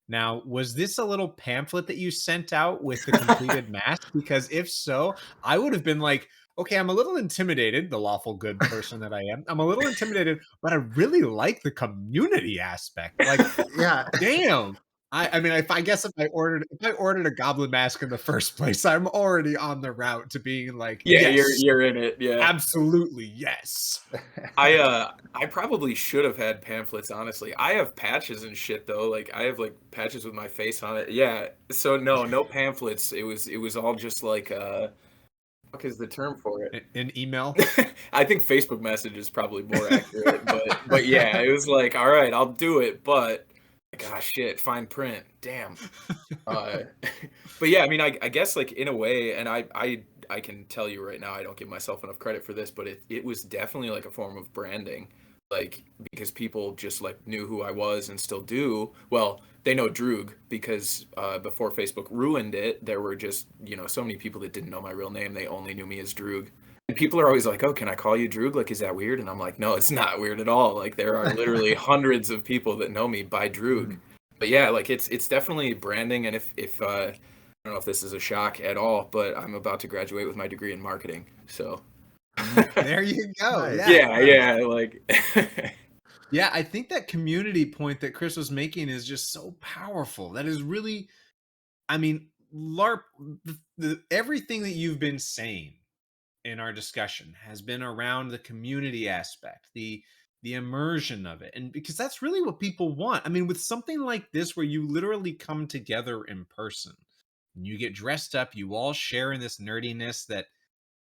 B: Now, was this a little pamphlet that you sent out with the completed mask? Because if so, I would have been like, okay, I'm a little intimidated, the lawful good person that I am. I'm a little intimidated, but I really like the community aspect. Like,
C: yeah,
B: damn. I mean, if I ordered a goblin mask in the first place, I'm already on the route to being like,
A: yeah,
B: yes,
A: you're in it. Yeah,
B: absolutely, yes.
A: I probably should have had pamphlets, honestly. I have patches and shit though. Like, I have like patches with my face on it. Yeah. So no pamphlets. It was all just like what is the term for it?
B: An email.
A: I think Facebook message is probably more accurate, but yeah, it was like, all right, I'll do it, but gosh, shit, fine print, damn. But yeah, I mean, I guess like in a way, and I can tell you right now, I don't give myself enough credit for this, but it was definitely like a form of branding, like, because people just like knew who I was and still do. Well, they know Droog because before Facebook ruined it, there were just, so many people that didn't know my real name. They only knew me as Droog. And people are always like, oh, can I call you Droog? Like, is that weird? And I'm like, no, it's not weird at all. Like, there are literally hundreds of people that know me by Droog. But yeah, like it's definitely branding. And if I don't know if this is a shock at all, but I'm about to graduate with my degree in marketing. So
B: there you go.
A: Yeah, like
B: yeah, I think that community point that Chris was making is just so powerful. That is really, I mean, LARP, everything that you've been saying in our discussion has been around the community aspect, the immersion of it. And because that's really what people want. I mean, with something like this, where you literally come together in person and you get dressed up, you all share in this nerdiness. That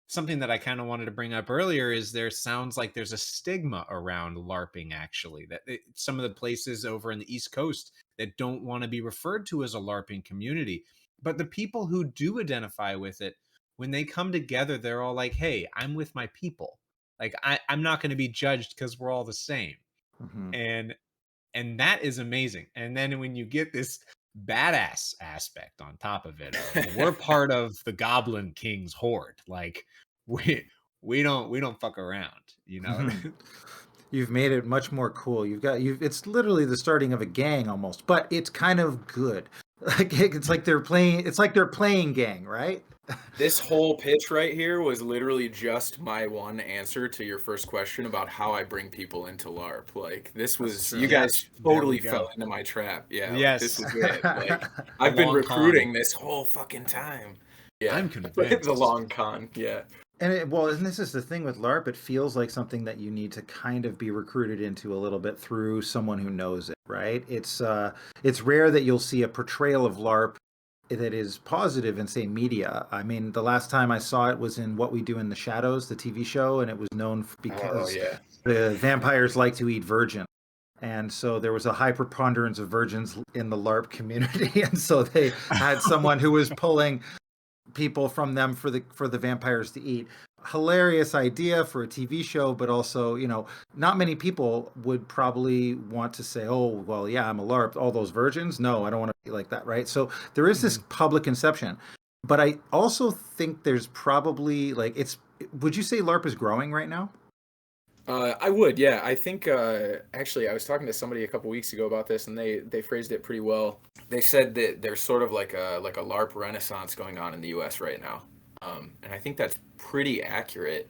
B: something that I kind of wanted to bring up earlier is there sounds like there's a stigma around LARPing, actually, that some of the places over in the East Coast that don't want to be referred to as a LARPing community, but the people who do identify with it, when they come together, they're all like, hey, I'm with my people. Like, I'm not going to be judged because we're all the same. And that is amazing. And then when you get this badass aspect on top of it, we're part of the Goblin King's horde. Like, we don't fuck around, you know.
C: You've made it much more cool. It's literally the starting of a gang almost, but it's kind of good. Like it's like they're playing gang, right?
A: This whole pitch right here was literally just my one answer to your first question about how I bring people into LARP. Like this was, you guys totally fell into my trap. Yeah,
B: yes,
A: like, this was it. Like I've been recruiting this whole fucking time. Yeah,
B: I'm convinced.
A: The long con. Yeah.
C: And this is the thing with LARP. It feels like something that you need to kind of be recruited into a little bit through someone who knows it, right? It's rare that you'll see a portrayal of LARP that is positive in, say, media. I mean, the last time I saw it was in What We Do in the Shadows, the TV show, and it was known because the vampires like to eat virgin. And so there was a high preponderance of virgins in the LARP community, and so they had someone who was pulling people from them for the vampires to eat. Hilarious idea for a TV show, but also, not many people would probably want to say, oh, well, yeah, I'm a LARP. All those virgins? No, I don't want to be like that, right? So there is this public conception. But I also think there's probably, would you say LARP is growing right now?
A: I would, yeah. I think, actually, I was talking to somebody a couple weeks ago about this, and they phrased it pretty well. They said that there's sort of like a LARP renaissance going on in the U.S. right now. And I think that's pretty accurate,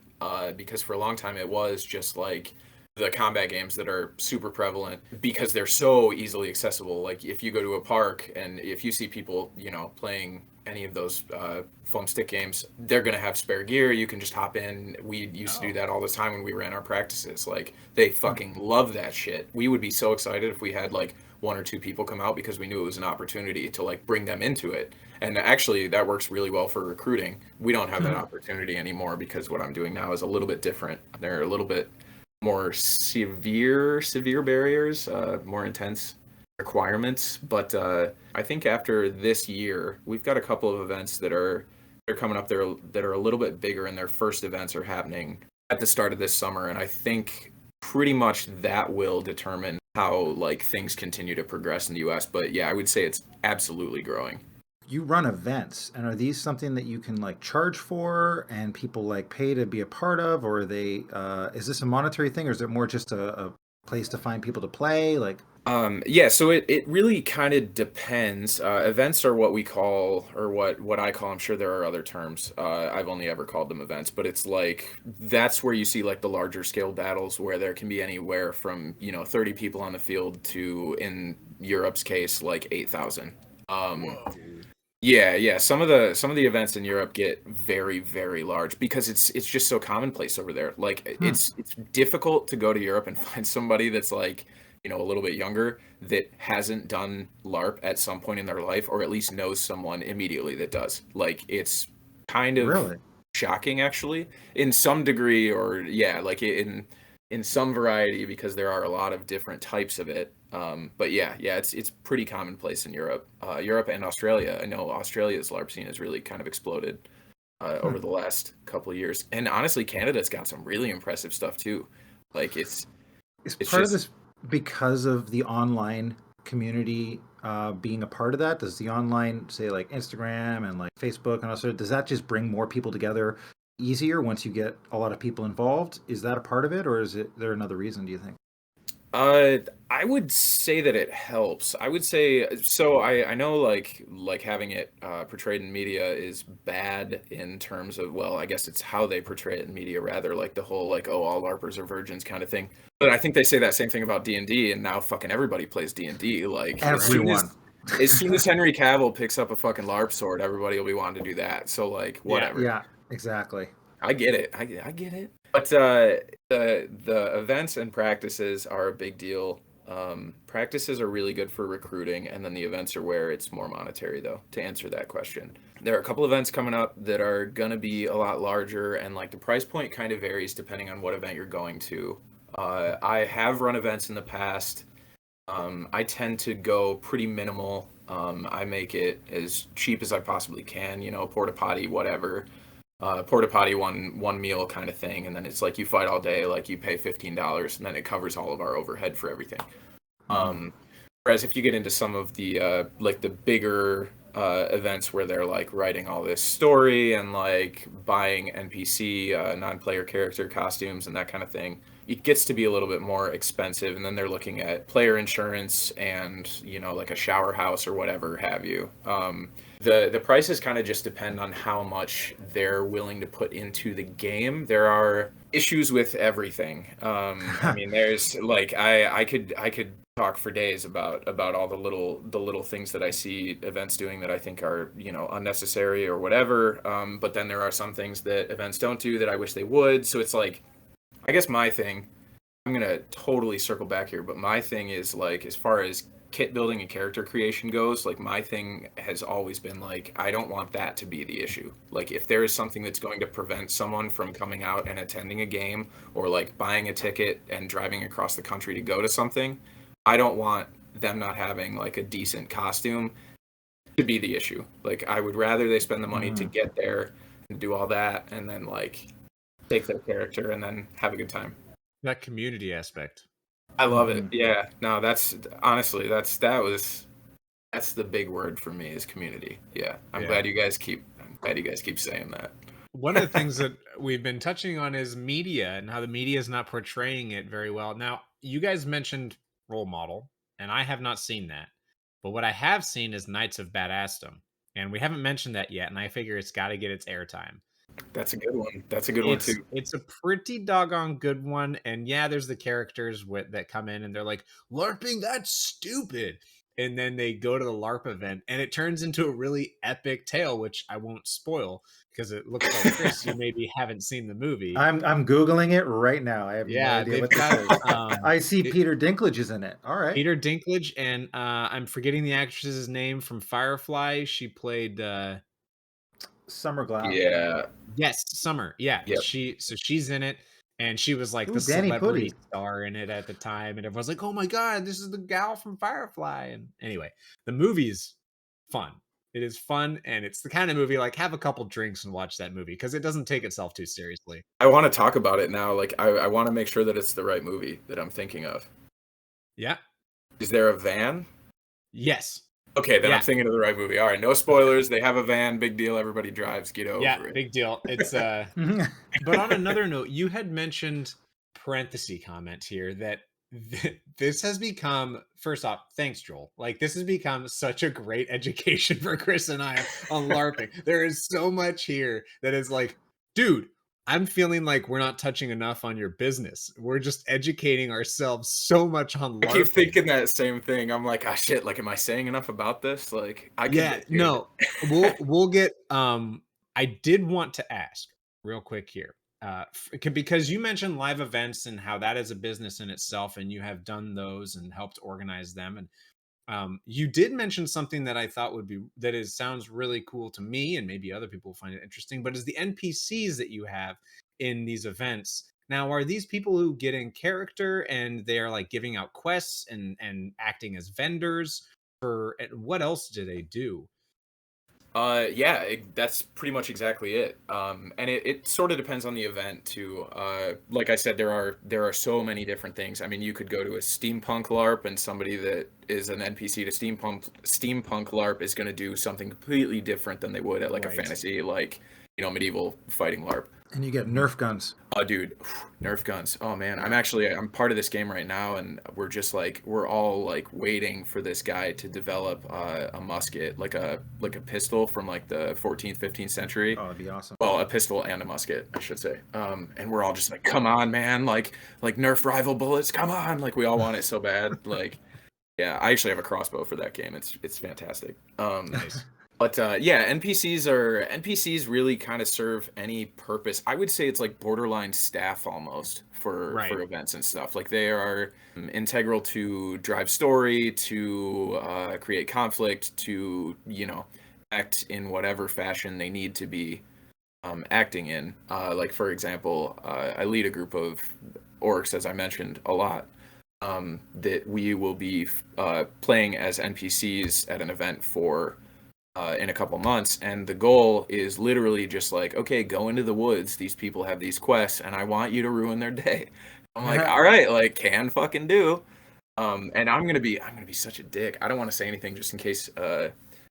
A: because for a long time it was just like the combat games that are super prevalent because they're so easily accessible. Like if you go to a park and if you see people, playing any of those foam stick games, they're going to have spare gear. You can just hop in. We used to do that all the time when we ran our practices. Like they fucking love that shit. We would be so excited if we had like one or two people come out because we knew it was an opportunity to like bring them into it. And actually that works really well for recruiting. We don't have that opportunity anymore because what I'm doing now is a little bit different. They're a little bit more severe barriers, more intense requirements. But I think after this year, we've got a couple of events they're coming up there that are a little bit bigger, and their first events are happening at the start of this summer. And I think pretty much that will determine how like things continue to progress in the US. But yeah, I would say it's absolutely growing.
C: You run events, and are these something that you can like charge for and people like pay to be a part of, or are they is this a monetary thing, or is it more just a place to find people to play?
A: Yeah, so it really kind of depends. Events are what we call, or what I call, I'm sure there are other terms. I've only ever called them events, but it's like that's where you see like the larger scale battles where there can be anywhere from 30 people on the field to, in Europe's case, like 8,000. Yeah. Some of the events in Europe get very, very large because it's just so commonplace over there. Like it's difficult to go to Europe and find somebody that's like, a little bit younger that hasn't done LARP at some point in their life, or at least knows someone immediately that does. Like it's kind of shocking actually in some degree, or like in some variety, because there are a lot of different types of it. But yeah, it's pretty commonplace in Europe and Australia. I know Australia's LARP scene has really kind of exploded over the last couple of years, and honestly, Canada's got some really impressive stuff too. Like it's
C: part of this because of the online community being a part of that. Does the online, say like Instagram and like Facebook and also, does that just bring more people together easier once you get a lot of people involved? Is that a part of it, or is there another reason, do you think?
A: I would say that it helps. I would say, so I know like having it portrayed in media is bad in terms of, well, I guess it's how they portray it in media, rather, like the whole like, oh, all LARPers are virgins kind of thing. But I think they say that same thing about D&D, and now fucking everybody plays D&D. Like
C: everyone.
A: As soon as Henry Cavill picks up a fucking LARP sword, everybody will be wanting to do that. So like whatever.
C: Yeah, exactly.
A: I get it. I get it. But the events and practices are a big deal. Practices are really good for recruiting, and then the events are where it's more monetary, though, to answer that question. There are a couple events coming up that are going to be a lot larger, and like the price point kind of varies depending on what event you're going to. I have run events in the past. I tend to go pretty minimal. I make it as cheap as I possibly can, porta potty, whatever. Porta potty, one meal kind of thing, and then it's like you fight all day, like you pay $15, and then it covers all of our overhead for everything. Whereas if you get into some of the like the bigger events where they're like writing all this story and like buying NPC non-player character costumes and that kind of thing, it gets to be a little bit more expensive. And then they're looking at player insurance and, you know, like a shower house or whatever have you. The prices kind of just depend on how much they're willing to put into the game. There are issues with everything. I mean, there's like I could talk for days about all the little things that I see events doing that I think are, you know, unnecessary or whatever. But then there are some things that events don't do that I wish they would. So it's like, I guess my thing, I'm gonna totally circle back here, but my thing is like, as far as kit building and character creation goes, like my thing has always been like, I don't want that to be the issue. Like if there is something that's going to prevent someone from coming out and attending a game or like buying a ticket and driving across the country to go to something, I don't want them not having like a decent costume to be the issue. Like I would rather they spend the money to get there and do all that and then like take their character and then have a good time.
B: That community aspect.
A: I love it. Yeah. No, that's honestly that's the big word for me is community. Yeah. I'm glad you guys keep saying that.
B: One of the things that we've been touching on is media and how the media is not portraying it very well. Now, you guys mentioned role model, and I have not seen that. But what I have seen is Knights of Badassdom, and we haven't mentioned that yet, and I figure it's got to get its airtime.
A: That's a good one. That's a good one too.
B: It's a pretty doggone good one, and yeah, there's the characters that come in and they're like, LARPing, that's stupid. And then they go to the LARP event, and it turns into a really epic tale, which I won't spoil because it looks like Chris, you maybe haven't seen the movie.
C: I'm Googling it right now. I have no idea what this is. I see Peter Dinklage is in it. All right.
B: Peter Dinklage, and I'm forgetting the actress's name from Firefly. She played
C: Summer Glau.
A: Yeah.
B: Yes, Summer. Yeah.
A: Yep.
B: She's in it. And she was like the
C: Danny
B: celebrity
C: Pudi.
B: star in it at the time. And everyone's like, oh my God, this is the gal from Firefly. And anyway, the movie's fun. It is fun. And it's the kind of movie, like, have a couple drinks and watch that movie because it doesn't take itself too seriously.
A: I want to talk about it now. Like, I want to make sure that it's the right movie that I'm thinking of.
B: Yeah.
A: Is there a van?
B: Yes.
A: Okay, then I'm thinking of the right movie. All right, no spoilers. They have a van, big deal. Everybody drives. Get over it.
B: Yeah, big deal. It's But on another note, you had mentioned parenthesis comment here that this has become, first off, thanks, Joel. Like, this has become such a great education for Chris and I on LARPing. There is so much here that is like, dude, I'm feeling like we're not touching enough on your business. We're just educating ourselves so much on LARPing.
A: I keep thinking that same thing. I'm like, ah, shit. Like, am I saying enough about this? Like, I can
B: no. We'll get. I did want to ask real quick here, because you mentioned live events and how that is a business in itself, and you have done those and helped organize them. And you did mention something that I thought sounds really cool to me, and maybe other people find it interesting, but is the NPCs that you have in these events. Now, are these people who get in character and they are like giving out quests and acting as vendors for, what else do they do?
A: That's pretty much exactly it. And it sort of depends on the event too. Like I said, there are so many different things. I mean, you could go to a steampunk LARP and somebody that is an NPC to steampunk LARP is going to do something completely different than they would at like a fantasy, like, you know, medieval fighting LARP.
C: And you get Nerf guns.
A: Oh, dude, Nerf guns. Oh man, I'm part of this game right now, and we're all like waiting for this guy to develop a musket, like a pistol from like the 14th, 15th century.
C: Oh, that'd be awesome.
A: Well, a pistol and a musket, I should say. And we're all just like, come on, man, like Nerf rival bullets, come on, like we all want it so bad. Like, yeah, I actually have a crossbow for that game. It's fantastic. Nice. But NPCs really kind of serve any purpose. I would say it's like borderline staff almost for events and stuff. Like they are integral to drive story, to create conflict, to, you know, act in whatever fashion they need to be acting in. Like for example, I lead a group of orcs, as I mentioned a lot, that we will be playing as NPCs at an event for in a couple months, and the goal is literally just like, okay, go into the woods, these people have these quests and I want you to ruin their day. I'm like, all right, like, can fucking do. And I'm gonna be such a dick. I don't want to say anything just in case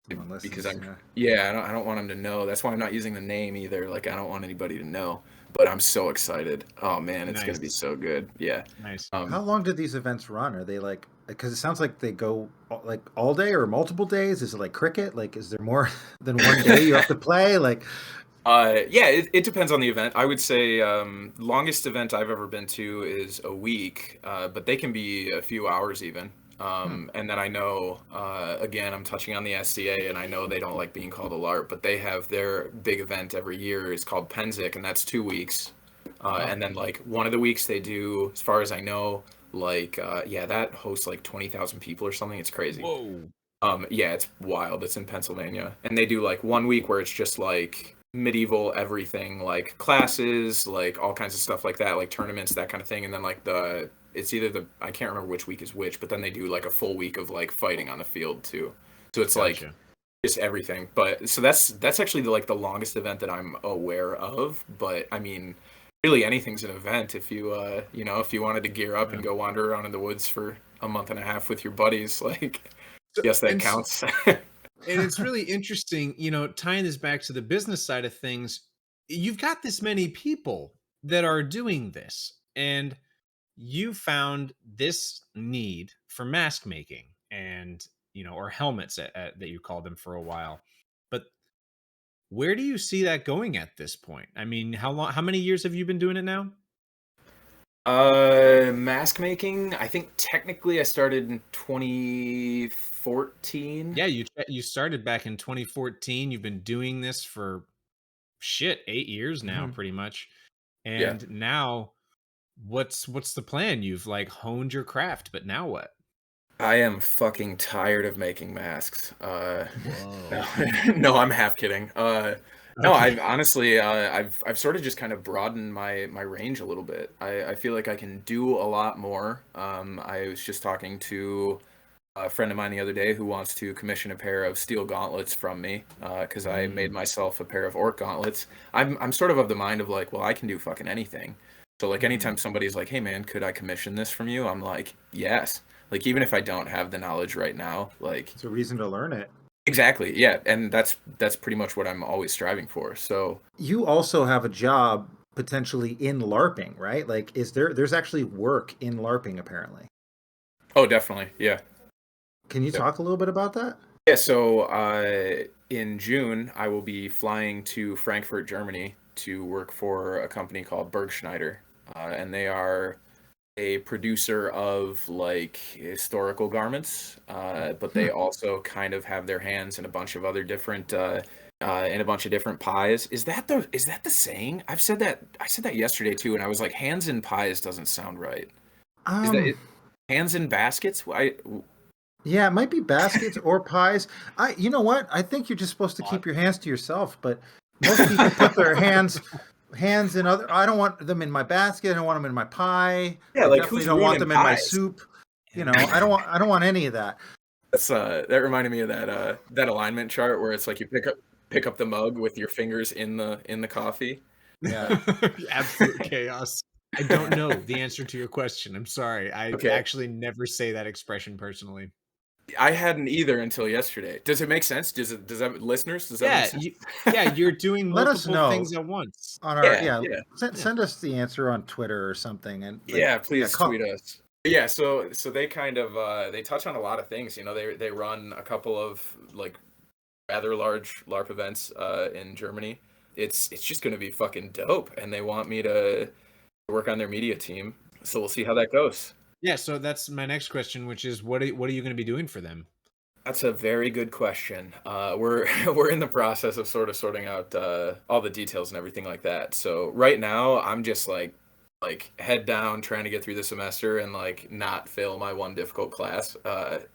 C: Someone
A: because
C: listens,
A: I don't want them to know. That's why I'm not using the name either. Like I don't want anybody to know. But I'm so excited. Oh man, it's gonna be
B: Nice.
A: so good. Yeah.
B: Nice.
C: How long do these events run? Are they like, because it sounds like they go like all day or multiple days? Is it like cricket? Like, is there more than one day you have to play? Like,
A: yeah, it depends on the event. I would say longest event I've ever been to is a week, but they can be a few hours even. And then I know, again, I'm touching on the SCA, and I know they don't like being called a LARP, but they have their big event every year is called Penzik, and that's 2 weeks. And then like one of the weeks they do, as far as I know, like that hosts like 20,000 people or something. It's crazy.
B: Whoa.
A: Yeah, it's wild. It's in Pennsylvania, and they do like 1 week where it's just like medieval everything, like classes, like all kinds of stuff like that, like tournaments, that kind of thing. And then like it's either I can't remember which week is which, but then they do like a full week of like fighting on the field too. So it's like just everything. But so that's actually like the longest event that I'm aware of. But I mean, really anything's an event if you if you wanted to gear up and go wander around in the woods for a month and a half with your buddies, like yes, that counts.
B: And it's really interesting, tying this back to the business side of things. You've got this many people that are doing this, and you found this need for mask making and, or helmets that you called them for a while. But where do you see that going at this point? I mean, how many years have you been doing it now?
A: Mask making, I think technically I started in 2014.
B: Yeah, you started back in 2014. You've been doing this for 8 years now, pretty much. And now what's the plan? You've like honed your craft, but now what?
A: I am fucking tired of making masks. No, I'm half kidding. No, I've honestly, I've sort of just kind of broadened my range a little bit. I feel like I can do a lot more. I was just talking to a friend of mine the other day who wants to commission a pair of steel gauntlets from me because I made myself a pair of orc gauntlets. I'm sort of the mind of like, well, I can do fucking anything. So like anytime somebody's like, hey man, could I commission this from you? I'm like, yes. Like even if I don't have the knowledge right now, like
C: it's a reason to learn it.
A: Exactly. Yeah, and that's pretty much what I'm always striving for. So
C: you also have a job potentially in LARPing, right? Like there's actually work in LARPing apparently.
A: Oh, definitely. Yeah.
C: Can you talk a little bit about that?
A: Yeah, so in June I will be flying to Frankfurt, Germany to work for a company called Bergschneider. And they are a producer of like historical garments, but they also kind of have their hands in a bunch of other different pies. Is that the saying? I said that yesterday too, and I was like, hands in pies doesn't sound right. Is that hands in baskets?
C: Yeah, it might be baskets or pies. You know what? I think you're just supposed to keep your hands to yourself, but most people put their hands in other. I don't want them in my basket. I don't want them in my pie.
A: Yeah,
C: I
A: like
C: definitely
A: who's
C: don't want them
A: pies?
C: in my soup. I don't want any of that.
A: That reminded me of that alignment chart where it's like you pick up the mug with your fingers in the coffee.
C: Yeah.
B: Absolute chaos. I don't know the answer to your question. I'm sorry. I actually never say that expression personally.
A: I hadn't either until yesterday. Does it make sense? Does that listeners? Does that make sense?
B: You're doing
C: Let us
B: multiple
C: know
B: things at once.
C: On our send us the answer on Twitter or something, and
A: please tweet us. Yeah, so they kind of they touch on a lot of things. They run a couple of like rather large LARP events in Germany. It's just going to be fucking dope, and they want me to work on their media team. So we'll see how that goes.
B: Yeah, so that's my next question, which is what are you going to be doing for them?
A: That's a very good question. We're in the process of sort of sorting out all the details and everything like that. So right now I'm just like head down trying to get through the semester and like not fail my one difficult class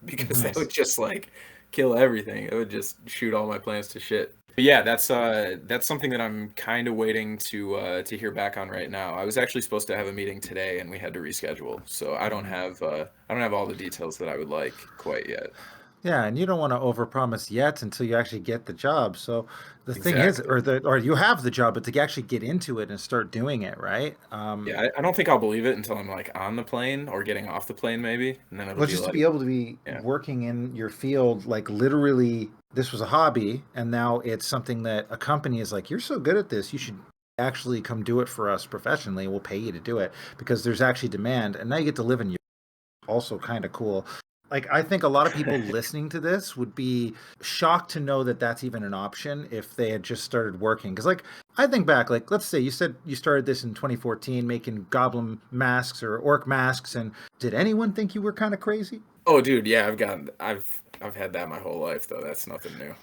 A: because that would just like kill everything. It would just shoot all my plans to shit. But yeah, that's something that I'm kind of waiting to hear back on right now. I was actually supposed to have a meeting today, and we had to reschedule. So I don't have all the details that I would like quite yet.
C: Yeah, and you don't want to overpromise yet until you actually get the job. So the thing is,
A: Exactly.
C: or you have the job, but to actually get into it and start doing it, right?
A: Yeah, I don't think I'll believe it until I'm like on the plane or getting off the plane, maybe, and then it'll
C: Well,
A: be
C: just to
A: like,
C: be able to be
A: yeah.
C: working in your field, like literally, this was a hobby, and now it's something that a company is like, you're so good at this, you should actually come do it for us professionally. We'll pay you to do it because there's actually demand, and now you get to live in your. Also, kind of cool. Like, I think a lot of people listening to this would be shocked to know that that's even an option if they had just started working. Because, like, I think back, like, let's say you said you started this in 2014, making goblin masks or orc masks, and did anyone think you were kind of crazy?
A: Oh, dude, yeah, I've had that my whole life, though. That's nothing new.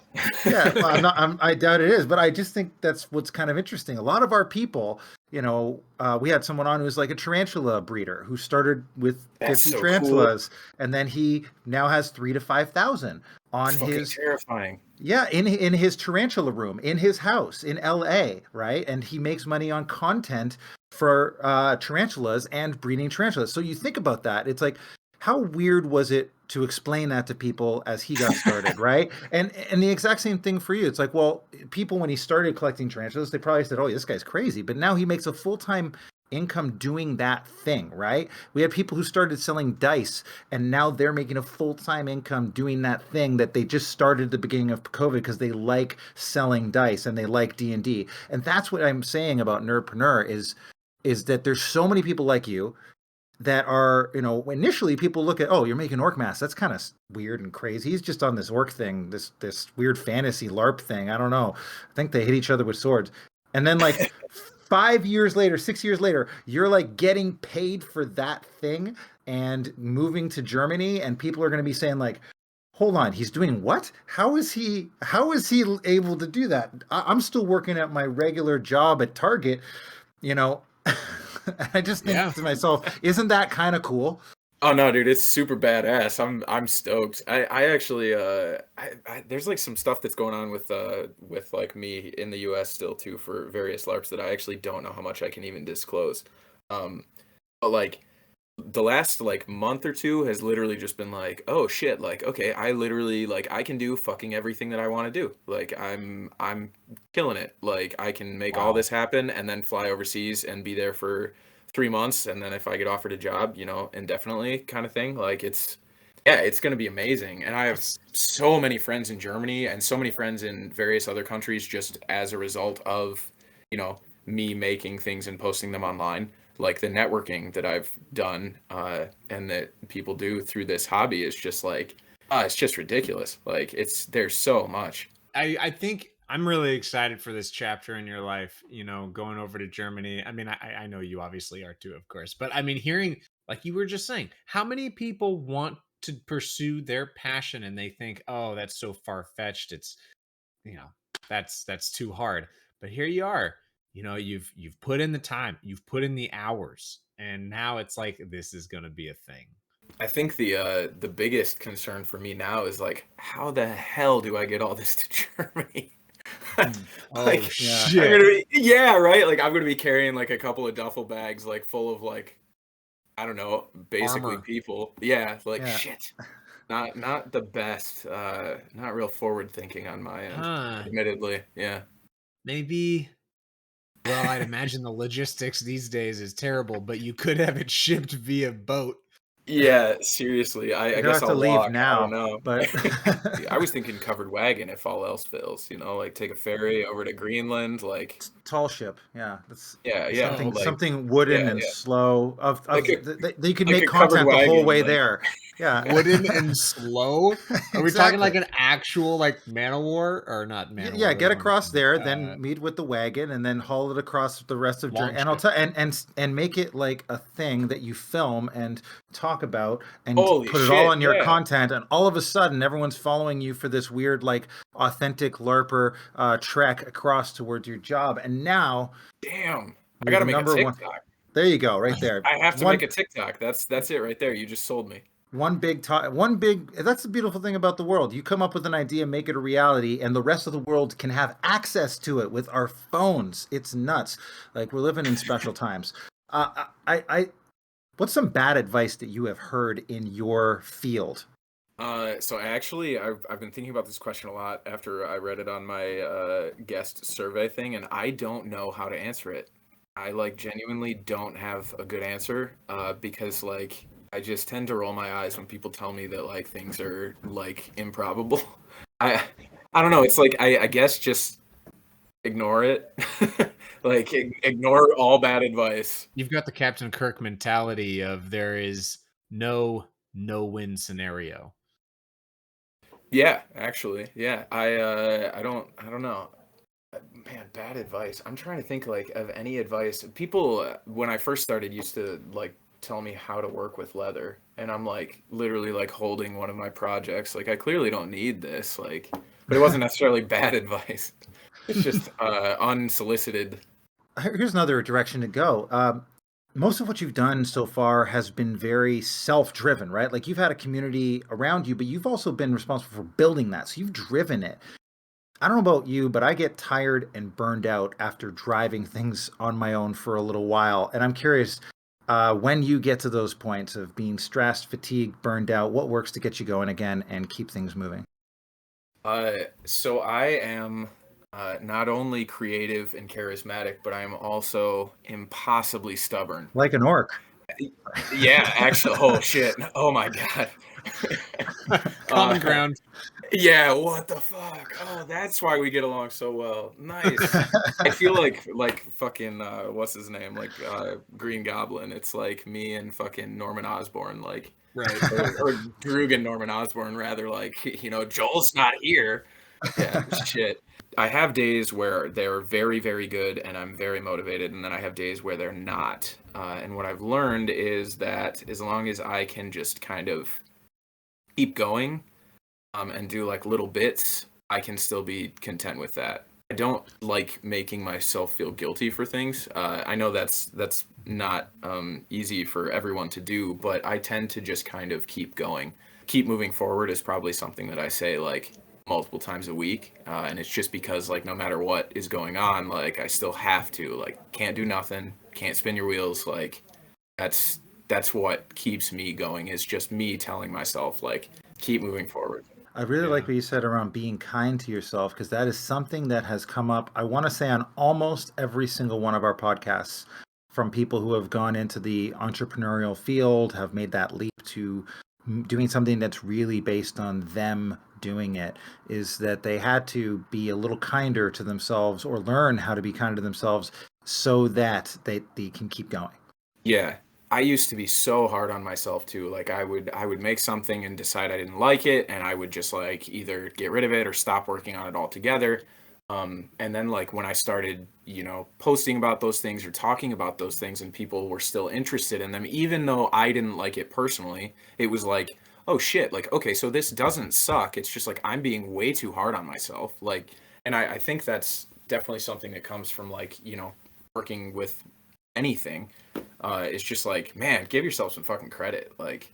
C: Yeah, well, I doubt it is, but I just think that's what's kind of interesting. A lot of our people, we had someone on who was like a tarantula breeder who started with
A: That's
C: 50
A: so cool.
C: tarantulas, and then he now has 3 to 5,000 on
A: Fucking
C: his.
A: terrifying.
C: Yeah, in his tarantula room in his house in LA, right? And he makes money on content for tarantulas and breeding tarantulas. So you think about that, it's like, how weird was it to explain that to people as he got started, right? And the exact same thing for you. It's like, well, people when he started collecting tarantulas, they probably said, "Oh, this guy's crazy," but now he makes a full-time income doing that thing, right? We had people who started selling dice and now they're making a full-time income doing that thing that they just started at the beginning of COVID because they like selling dice and they like D&D. And that's what I'm saying about Nerdpreneur is that there's so many people like you that are, initially people look at, oh, you're making orc masks. That's kind of weird and crazy. He's just on this orc thing, this weird fantasy LARP thing. I don't know. I think they hit each other with swords. And then like 5 years later, 6 years later, you're like getting paid for that thing and moving to Germany, and people are going to be saying like, hold on, he's doing what? How is he able to do that? I'm still working at my regular job at Target, you know. I just think to myself, isn't that kind of cool?
A: Oh no, dude, it's super badass. I'm stoked. I actually there's like some stuff that's going on with like me in the US still too for various LARPs that I actually don't know how much I can even disclose. But like the last like month or two has literally just been like, oh shit, like okay, I literally like I can do fucking everything that I want to do. Like I'm killing it. Like I can make all this happen and then fly overseas and be there for 3 months, and then if I get offered a job, indefinitely kind of thing. Like it's gonna be amazing. And I have so many friends in Germany and so many friends in various other countries just as a result of, me making things and posting them online. Like the networking that I've done and that people do through this hobby is just like, it's just ridiculous. Like there's so much.
B: I think I'm really excited for this chapter in your life, going over to Germany. I mean, I know you obviously are too, of course, but I mean, hearing, like you were just saying, how many people want to pursue their passion and they think, oh, that's so far-fetched. It's, that's too hard. But here you are, you've put in the time, you've put in the hours, and now it's like, this is going to be a thing.
A: I think the biggest concern for me now is like, how the hell do I get all this to Germany?
B: Like, shit.
A: Yeah, right. Like I'm gonna be carrying like a couple of duffel bags like full of like, I don't know, basically
C: armor.
A: people. Yeah, like shit. Not the best. Not real forward thinking on my end, admittedly. Yeah.
B: Maybe. Well, I'd imagine the logistics these days is terrible, but you could have it shipped via boat.
A: Yeah, seriously. I guess
C: have to
A: I'll
C: leave
A: walk.
C: now,
A: I don't know.
C: but
A: I was thinking covered wagon if all else fails. Like take a ferry over to Greenland. Like
C: tall ship. Yeah, that's
A: something
C: something wooden and slow. You could make
A: covered
C: content the whole
A: wagon,
C: way
A: like-
C: there. Yeah,
B: Wooden and slow. Are we talking like an actual like man of war or not man?
C: Yeah, get across there, then meet with the wagon, and then haul it across the rest of Germany. And I'll tell and make it like a thing that you film and talk about and
A: Holy
C: put it
A: shit,
C: all on your
A: yeah.
C: content. And all of a sudden, everyone's following you for this weird, like authentic LARPer trek across towards your job. And now,
A: Damn, I
C: you're
A: gotta
C: the
A: make a
C: number one.
A: TikTok.
C: There you go, right there.
A: I have to make a TikTok. That's it right there. You just sold me.
C: That's the beautiful thing about the world. You come up with an idea, make it a reality, and the rest of the world can have access to it with our phones. It's nuts. Like, we're living in special times. What's some bad advice that you have heard in your field?
A: So actually, I've been thinking about this question a lot after I read it on my guest survey thing, and I don't know how to answer it. I like genuinely don't have a good answer, because like I just tend to roll my eyes when people tell me that like things are like improbable. I I don't know. It's like I guess just ignore it. Like ignore all bad advice.
B: You've got the Captain Kirk mentality of there is no win scenario.
A: Yeah, actually, yeah. I don't know. Man, bad advice. I'm trying to think like of any advice. People when I first started used to like tell me how to work with leather, and I'm like literally like holding one of my projects. Like I clearly don't need this. Like, but it wasn't necessarily bad advice. It's just unsolicited.
C: Here's another direction to go. Most of what you've done so far has been very self-driven, right? Like you've had a community around you, but you've also been responsible for building that. So you've driven it. I don't know about you, but I get tired and burned out after driving things on my own for a little while. And I'm curious, when you get to those points of being stressed, fatigued, burned out, what works to get you going again and keep things moving?
A: So I am not only creative and charismatic, but I am also impossibly stubborn.
C: Like an orc.
A: Yeah, actually. Oh shit. Oh my god.
B: Common ground.
A: Yeah, what the fuck? Oh, that's why we get along so well. Nice. I feel like fucking what's his name? Like Green Goblin. It's like me and fucking Norman Osborn, like
B: Right.
A: or Droog and Norman Osborn rather, like, Joel's not here. Yeah, shit. I have days where they're very, very good and I'm very motivated, and then I have days where they're not. And what I've learned is that as long as I can just kind of keep going, and do like little bits, I can still be content with that. I don't like making myself feel guilty for things. I know that's not easy for everyone to do, but I tend to just kind of keep going. Keep moving forward is probably something that I say like multiple times a week, and it's just because like no matter what is going on, like I still have to, like, can't do nothing, can't spin your wheels. Like that's what keeps me going, is just me telling myself like keep moving forward.
C: I really like what you said around being kind to yourself, because that is something that has come up, I want to say, on almost every single one of our podcasts, from people who have gone into the entrepreneurial field, have made that leap to doing something that's really based on them doing it, is that they had to be a little kinder to themselves or learn how to be kinder to themselves so that they can keep going.
A: Yeah. I used to be so hard on myself too. Like I would make something and decide I didn't like it, and I would just like either get rid of it or stop working on it altogether. And then like when I started, posting about those things or talking about those things and people were still interested in them, even though I didn't like it personally, it was like, oh shit, like, okay, so this doesn't suck. It's just like I'm being way too hard on myself. Like, and I think that's definitely something that comes from like, working with anything. It's just like, man, give yourself some fucking credit. Like,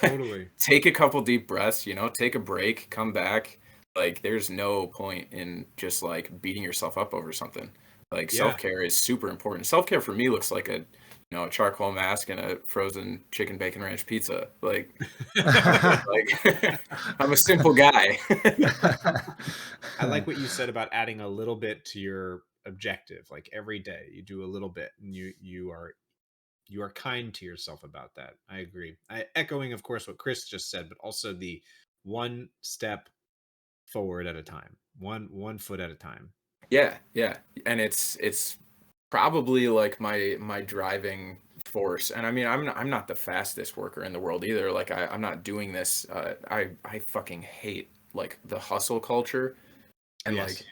B: Totally.
A: take a couple deep breaths, take a break, come back. Like, there's no point in just like beating yourself up over something. Like, self-care is super important. Self-care for me looks like a charcoal mask and a frozen chicken bacon ranch pizza. Like, I'm a simple guy.
B: I like what you said about adding a little bit to your objective. Like every day you do a little bit, and you are kind to yourself about that. I agree. Echoing, of course, what Chris just said, but also the one step forward at a time, one foot at a time.
A: Yeah, and it's probably like my driving force. And I mean, I'm not the fastest worker in the world either. Like I'm not doing this. I fucking hate like the hustle culture, and like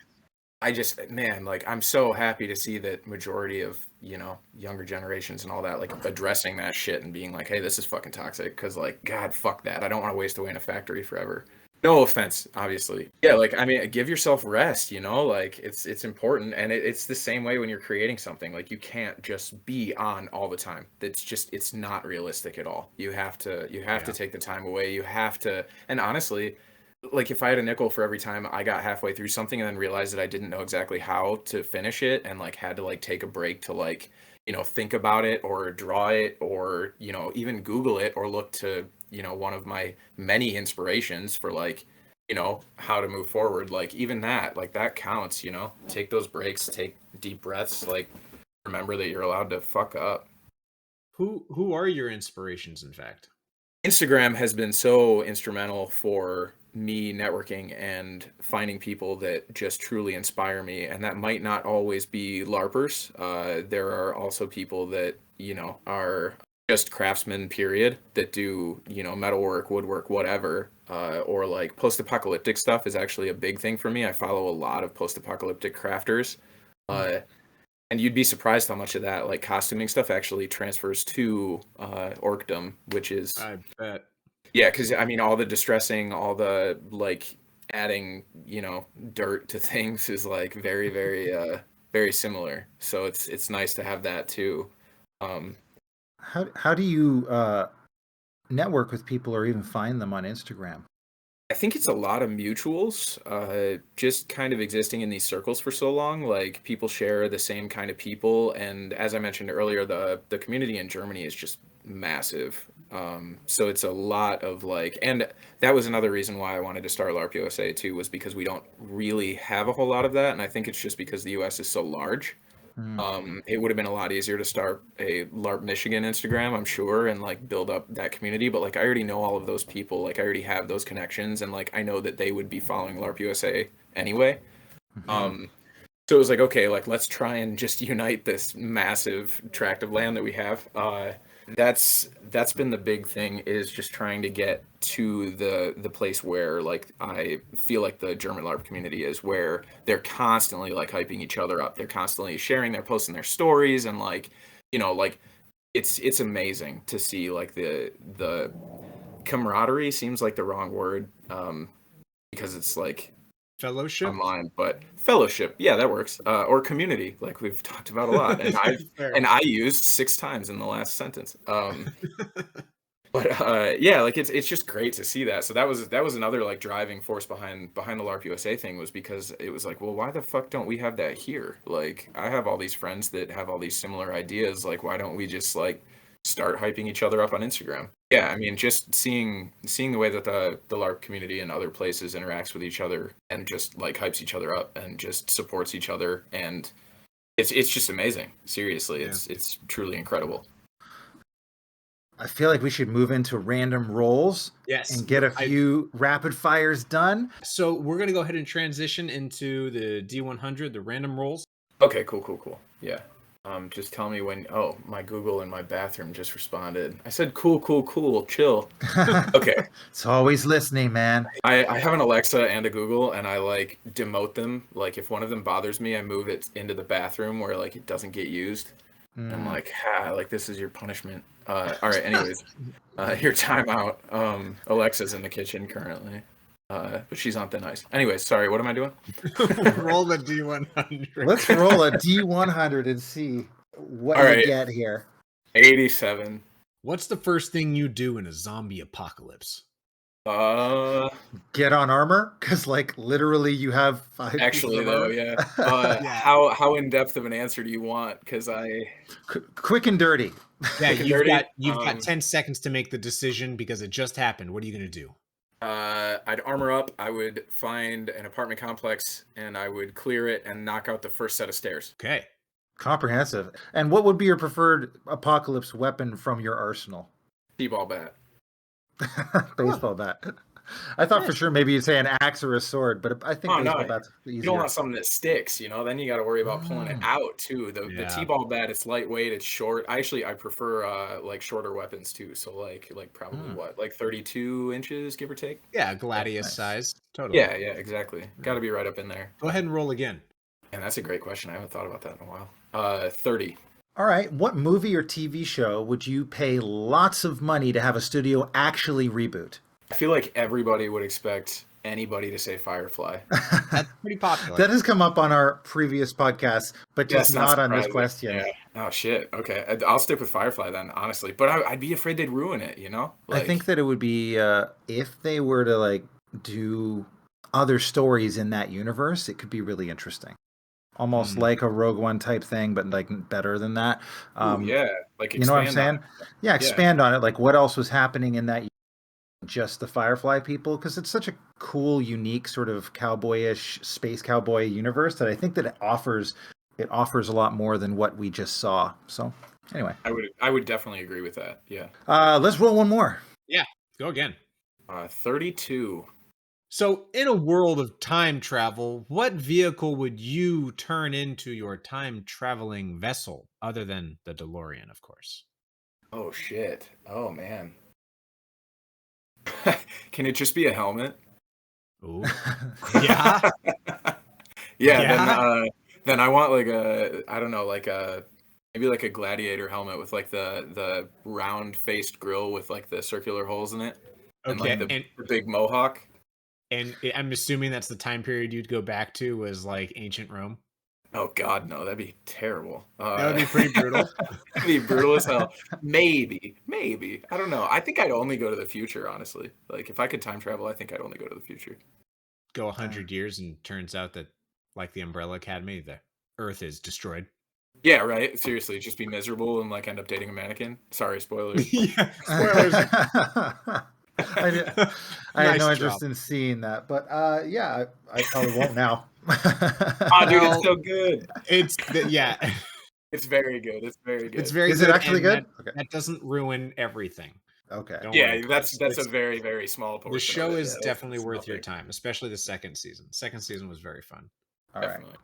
A: I just, man, like I'm so happy to see that majority of younger generations and all that like addressing that shit and being like, hey, this is fucking toxic, because like, God, fuck that. I don't want to waste away in a factory forever. No offense, obviously. Yeah, like, I mean, give yourself rest, like it's important. And it's the same way when you're creating something. Like, you can't just be on all the time. It's not realistic at all. You have to take the time away. You have to, and honestly, like if I had a nickel for every time I got halfway through something and then realized that I didn't know exactly how to finish it, and like had to like take a break to like, think about it or draw it or, even Google it or look to you know, one of my many inspirations for like, you know, how to move forward. Like even that, like that counts, you know, take those breaks, take deep breaths, like remember that you're allowed to fuck up.
B: Who are your inspirations, in fact?
A: Instagram has been so instrumental for me networking and finding people that just truly inspire me. And that might not always be LARPers. There are also people that, you know, are just craftsmen, period, that do, you know, metalwork, woodwork, whatever. Or like post-apocalyptic stuff is actually a big thing for me. I follow a lot of post-apocalyptic crafters. And you'd be surprised how much of that, like costuming stuff, actually transfers to orcdom, which is,
B: I bet.
A: yeah, because I mean, all the distressing, all the like adding, you know, dirt to things is like very, very, very similar. So it's nice to have that too.
C: How do you network with people or even find them on Instagram?
A: I think it's a lot of mutuals, just kind of existing in these circles for so long. Like people share the same kind of people, and as I mentioned earlier, the community in Germany is just massive. So it's a lot of like, and that was another reason why I wanted to start LARP USA too, was because we don't really have a whole lot of that, and I think it's just because the US is so large. It would have been a lot easier to start a LARP Michigan Instagram, I'm sure, and like build up that community. But like I already know all of those people, like I already have those connections, and like I know that they would be following LARP USA anyway. So it was like, okay, like let's try and just unite this massive tract of land that we have. That's been the big thing, is just trying to get to the place where like I feel like the German LARP community is, where they're constantly like hyping each other up. They're constantly sharing their posts and their stories, and like, you know, like it's amazing to see like the camaraderie seems like the wrong word, because it's like
B: Fellowship
A: online, but fellowship, yeah, that works. Or community, like we've talked about a lot, and I used 6 times in the last sentence. But yeah, like it's just great to see that. So that was another like driving force behind the LARP USA thing, was because it was like, well, why the fuck don't we have that here? Like I have all these friends that have all these similar ideas. Like why don't we just like start hyping each other up on Instagram? Yeah, I mean, just seeing the way that the LARP community in other places interacts with each other and just like hypes each other up and just supports each other, and it's just amazing. Seriously, it's truly incredible.
C: I feel like we should move into random rolls.
B: Yes.
C: And get a few rapid fires done.
B: So we're going to go ahead and transition into the D100, the random rolls.
A: Okay, cool. Yeah. Just tell me when. Oh, my Google in my bathroom just responded. I said, cool, chill. Okay.
C: It's always listening, man.
A: I have an Alexa and a Google, and I like demote them. Like if one of them bothers me, I move it into the bathroom where like it doesn't get used. I'm like, like this is your punishment. All right, anyways, your timeout. Alexa's in the kitchen currently, but she's on thin ice. Anyways, sorry, what am I doing?
B: Roll the D100.
C: Let's roll a D100 and see what you get here.
A: 87.
B: What's the first thing you do in a zombie apocalypse?
C: Get on armor, because like literally you have 5
A: actually though,
C: armor.
A: Yeah. How in depth of an answer do you want? Because
C: quick and dirty.
B: Yeah, you've got 10 seconds to make the decision because it just happened. What are you gonna do?
A: I'd armor up. I would find an apartment complex and I would clear it and knock out the first set of stairs.
B: Okay.
C: Comprehensive. And what would be your preferred apocalypse weapon from your arsenal?
A: T-ball bat.
C: Baseball bat. I thought for sure maybe you'd say an axe or a sword, but I think baseball bat's easier.
A: You don't want something that sticks, you know? Then you got to worry about pulling it out too. The T-ball bat, it's lightweight, it's short. I prefer like shorter weapons too. So like probably like 32 inches, give or take.
B: Yeah, gladius size. Totally.
A: Yeah, exactly. Got to be right up in there.
B: Go ahead and roll again.
A: And that's a great question. I haven't thought about that in a while. 30.
C: All right. What movie or TV show would you pay lots of money to have a studio actually reboot?
A: I feel like everybody would expect anybody to say Firefly.
B: That's pretty popular.
C: That has come up on our previous podcasts, but just not on this question.
A: Yeah. Oh, shit. Okay. I'll stick with Firefly then, honestly. But I'd be afraid they'd ruin it, you know?
C: I think that it would be, if they were to like do other stories in that universe, it could be really interesting. Almost like a Rogue One type thing, but like better than that.
A: Yeah, like
C: you know what I'm saying? Yeah, expand on it. Like what else was happening in that just the Firefly people, because it's such a cool, unique sort of cowboyish space cowboy universe that I think that it offers a lot more than what we just saw. So anyway,
A: I would definitely agree with that. Yeah.
C: Let's roll one more.
B: Yeah, go again.
A: 32.
B: So, in a world of time travel, what vehicle would you turn into your time traveling vessel, other than the DeLorean, of course?
A: Oh shit. Oh man. Can it just be a helmet?
B: Ooh. Yeah.
A: Yeah. Then I want like I don't know, maybe like a gladiator helmet with like the round faced grill with like the circular holes in it. And
B: Okay.
A: like the big mohawk.
B: And I'm assuming that's the time period you'd go back to was like ancient Rome.
A: Oh God, no, that'd be terrible.
B: That would be pretty brutal.
A: That'd be brutal as hell. Maybe. I don't know. I think I'd only go to the future, honestly. Like if I could time travel, I think I'd only go to the future.
B: Go 100 years and turns out that, like the Umbrella Academy, the Earth is destroyed.
A: Yeah, right. Seriously, just be miserable and like end up dating a mannequin. Sorry, spoilers.
B: Yeah, spoilers.
C: I had no interest in seeing that, but yeah, I probably won't now.
A: Oh, dude, it's so good.
B: It's
A: It's very good. It's very good.
B: It's very.
C: Is
B: good,
C: it actually good?
B: That doesn't ruin everything.
C: Okay.
B: Don't
A: Yeah,
B: worry,
A: that's
B: Chris.
A: a very, very small portion.
B: The show
A: of it.
B: is
A: Yeah,
B: definitely
A: it's
B: worth your
A: nothing.
B: time, especially the second season. Second season was very fun.
C: All right.
A: Definitely.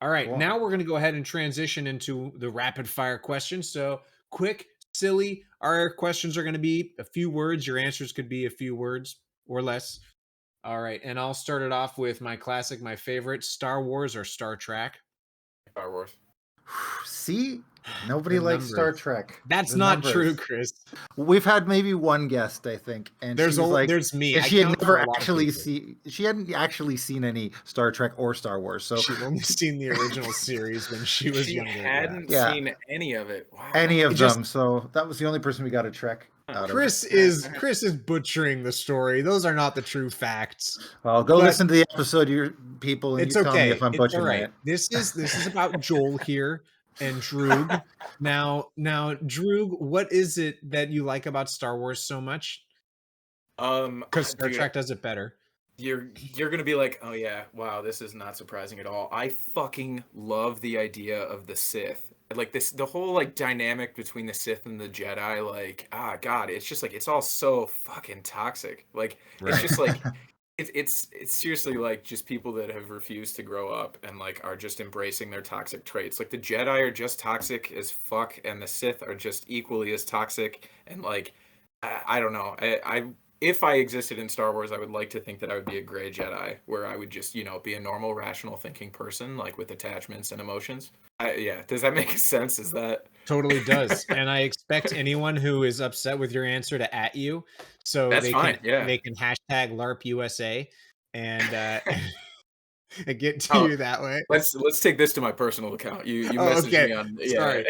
B: All right,
C: Cool.
B: now we're going to go ahead and transition into the rapid fire questions. So quick, silly. Our questions are going to be a few words. Your answers could be a few words or less. All right, and I'll start it off with my classic, my favorite: Star Wars or Star Trek?
A: Star Wars.
C: See, nobody
B: The
C: likes Star
B: numbers.
C: Trek.
B: That's
C: The
B: not
C: numbers.
B: true, Chris.
C: We've had maybe one guest, I think, and
B: There's
C: she was like,
B: there's me.
C: and
B: I
C: she had
B: count for
C: never
B: a lot of
C: actually
B: people.
C: she hadn't actually seen any Star Trek or Star Wars. So
B: She'd only seen the original series when she was
A: She
B: younger.
A: hadn't
C: Yeah.
A: seen any of it. Wow.
C: any of
B: It just-
C: them. So that was the only person we got a Trek out
B: Chris
C: of.
B: is butchering the story. Those are not the true facts.
C: Well, go
B: but-
C: listen to the episode, you people, and
B: It's
C: you tell
B: okay.
C: me if I'm
B: It's all
C: butchering
B: right.
C: it.
B: This is about Joel here and Droog. Now, Droog, what is it that you like about Star Wars so much? Because Star
A: dude,
B: Trek does it better.
A: You're gonna be like, oh yeah, wow, this is not surprising at all. I fucking love the idea of the Sith. Like the whole like dynamic between the Sith and the Jedi. Like, God, it's just like it's all so fucking toxic. Like it's just like it's seriously like just people that have refused to grow up and like are just embracing their toxic traits. Like the Jedi are just toxic as fuck, and the Sith are just equally as toxic. And like I don't know. I if I existed in Star Wars, I would like to think that I would be a gray Jedi, where I would just, be a normal, rational thinking person, like with attachments and emotions. Yeah, does that make sense? Is that
B: Totally does. And I expect anyone who is upset with your answer to at you, so
A: That's
B: they
A: fine,
B: can
A: yeah.
B: they can hashtag LARP USA and and get to
A: Oh,
B: you that way.
A: let's take this to my personal account. You
B: Oh,
A: messaged
B: okay.
A: me on
B: Sorry.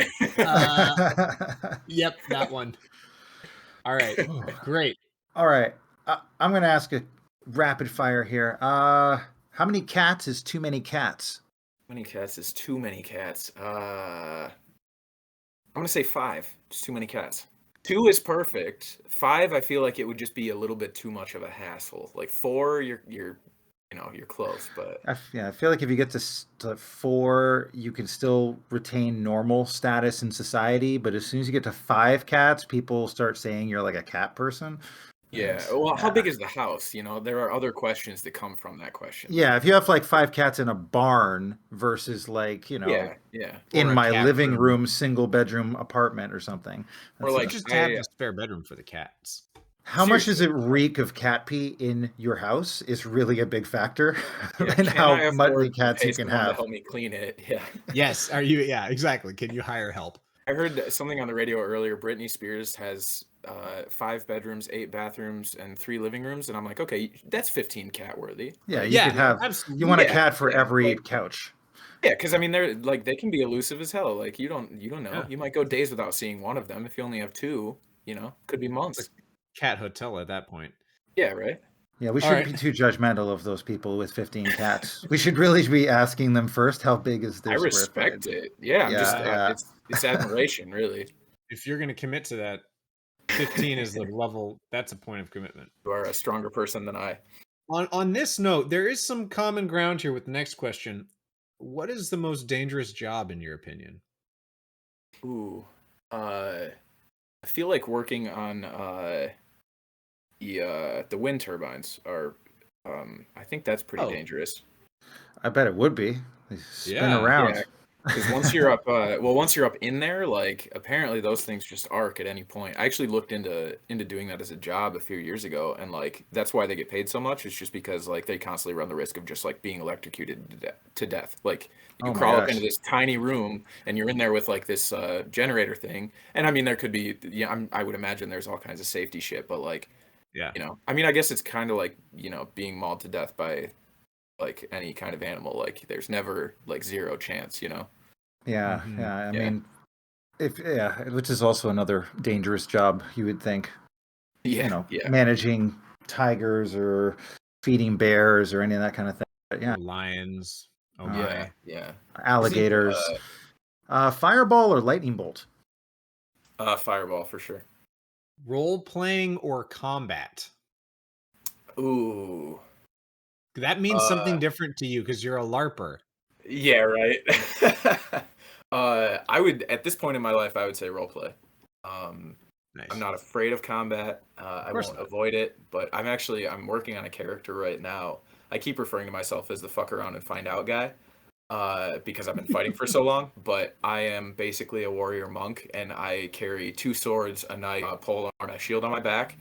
B: Yep, that one. All right, great.
C: All right, I'm going to ask a rapid fire here. How many cats is too many cats?
A: How many cats is too many cats? I'm gonna say 5. It's too many cats. 2 is perfect. 5, I feel like it would just be a little bit too much of a hassle. Like 4, you're close, but
C: I feel like if you get to 4, you can still retain normal status in society. But as soon as you get to 5 cats, people start saying you're like a cat person.
A: yeah.
C: And,
A: Well, how big is the house? There are other questions that come from that question.
C: Yeah, if you have like 5 cats in a barn versus like,
A: Yeah.
C: in
B: Or a
C: my
B: cat
C: living
B: room.
C: room, single bedroom apartment or something.
A: Or like
B: Just have a spare bedroom for the cats.
C: How much does it reek of cat pee in your house is really a big factor
A: Yeah,
C: in
A: can I
C: how
A: afford
C: many
A: to
C: cats
A: pay
C: you can
A: someone to
C: have.
A: help me clean it? Yeah.
B: Yes, are you? Yeah, exactly. Can you hire help?
A: I heard something on the radio earlier. Britney Spears has 5 bedrooms, 8 bathrooms, and 3 living rooms, and I'm like, okay, that's 15 cat worthy.
C: Yeah, you
B: Yeah,
C: could have.
B: absolutely.
C: You want a
A: Yeah,
C: cat for
A: yeah,
C: every
A: like-
C: couch.
A: Yeah, because I mean, they're like they can be elusive as hell. Like you don't know.
B: Yeah.
A: You might go days without seeing one of them if you only have 2. Could be months.
B: Cat hotel at that point.
A: Yeah, right.
C: Yeah, we
B: All
C: shouldn't
B: right.
C: be too judgmental of those people with 15 cats. We should really be asking them first, how big is their
A: I
C: square
A: respect
C: footage?
A: it. Yeah, I'm
C: Yeah,
A: just
C: yeah.
A: it's admiration, really.
B: If you're going to commit to that, 15 is the level. That's a point of commitment.
A: You are a stronger person than I.
B: On this note, there is some common ground here with the next question. What is the most dangerous job in your opinion?
A: Ooh, I feel like working on the wind turbines are. I think that's pretty dangerous.
C: I bet it would be. They spin around.
A: Yeah, because once you're up, once you're up in there, like apparently those things just arc at any point. I actually looked into doing that as a job a few years ago, and like that's why they get paid so much. It's just because like they constantly run the risk of just like being electrocuted to death. Like you crawl up into this tiny room, and you're in there with like this generator thing. And I mean, there could be, I would imagine there's all kinds of safety shit, but like, I mean, I guess it's kind of like being mauled to death by like any kind of animal. Like there's never like zero chance,
C: Yeah, I mean, which is also another dangerous job, you would think. Managing tigers or feeding bears or any of that kind of thing. But yeah,
B: lions.
C: Alligators. Fireball or lightning bolt?
A: Fireball for sure.
B: Role playing or combat?
A: Ooh.
B: That means something different to you because you're a LARPer.
A: Yeah, right. I would, at this point in my life, I would say roleplay. Nice. I'm not afraid of combat. I won't avoid it, but I'm working on a character right now. I keep referring to myself as the fuck around and find out guy because I've been fighting for so long, but I am basically a warrior monk, and I carry 2 swords, a knife, a pole arm, and a shield on my back.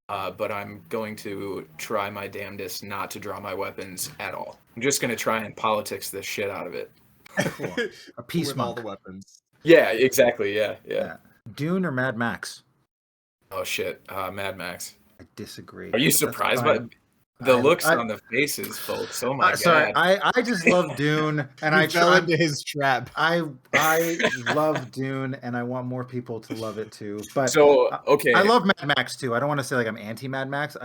A: But I'm going to try my damnedest not to draw my weapons at all. I'm just going to try and politics the shit out of it.
C: Cool. A peace
B: with
C: monk.
B: all the weapons.
A: Yeah, exactly. Yeah.
C: Dune or Mad Max?
A: Oh shit, Mad Max.
C: I disagree.
A: Are you surprised by the looks on the faces, folks? Oh my god!
C: Sorry, I just love Dune, and I
B: fell into his trap.
C: I love Dune, and I want more people to love it too. But
A: okay,
C: I love Mad Max too. I don't want to say like I'm anti Mad Max.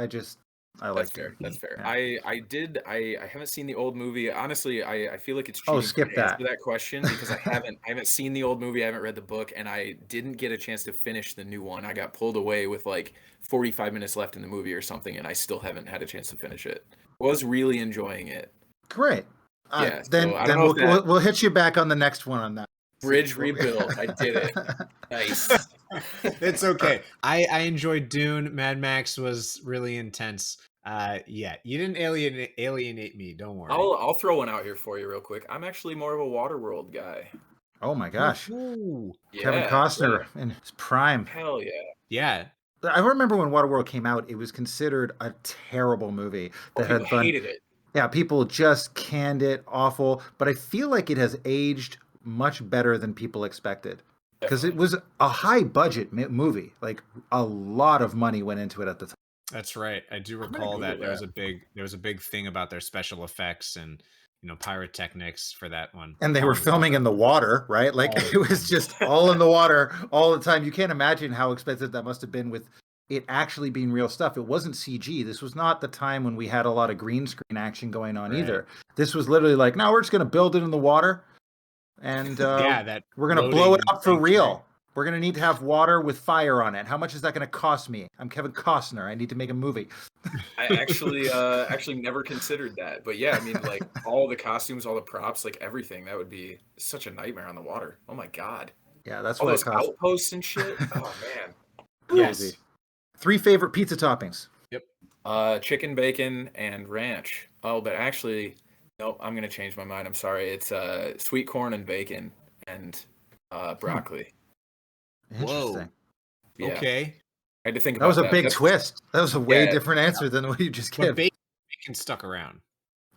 C: I like
A: fair. That's fair.
C: Yeah.
A: I haven't seen the old movie. Honestly, I feel like it's cheating
C: skip
A: to answer that question because I haven't seen the old movie. I haven't read the book, and I didn't get a chance to finish the new one. I got pulled away with like 45 minutes left in the movie or something, and I still haven't had a chance to finish it. Was really enjoying it.
C: Great.
A: Yeah.
C: Then we'll hit you back on the next one on that.
A: Bridge rebuilt. I did it. Nice.
B: It's okay. I enjoyed Dune. Mad Max was really intense. You didn't alienate me. Don't worry.
A: I'll throw one out here for you real quick. I'm actually more of a Waterworld guy.
C: Oh my gosh.
B: Ooh.
C: Kevin Costner in his prime.
A: Hell yeah.
B: Yeah.
C: I remember when Waterworld came out, it was considered a terrible movie.
A: People hated it.
C: Yeah, people just canned it, awful. But I feel like it has aged much better than people expected. Because it was a high budget movie. Like a lot of money went into it at the time.
B: That's right. I do recall that there was a big thing about their special effects and pyrotechnics for that one.
C: And they were filming in the water, right? Like it was just all in the water all the time. You can't imagine how expensive that must have been with it actually being real stuff. It wasn't CG. This was not the time when we had a lot of green screen action going on either. This was literally like, no, we're just going to build it in the water. And we're going to blow it up for real. We're going to need to have water with fire on it. How much is that going to cost me? I'm Kevin Costner. I need to make a movie.
A: I actually never considered that. But yeah, I mean, like all the costumes, all the props, like everything, that would be such a nightmare on the water. Oh my God.
C: Yeah, that's
A: all
C: what
A: those outposts and shit. Oh man.
C: Yes. 3 favorite pizza toppings.
B: Yep.
A: Chicken, bacon, and ranch. Oh, but actually, nope, I'm going to change my mind. I'm sorry. It's sweet corn and bacon and broccoli.
C: Interesting.
A: Yeah.
B: Okay.
A: I had to think
C: about
A: that.
C: Was a big twist. That was a way different answer than what you just gave.
B: Bacon stuck around.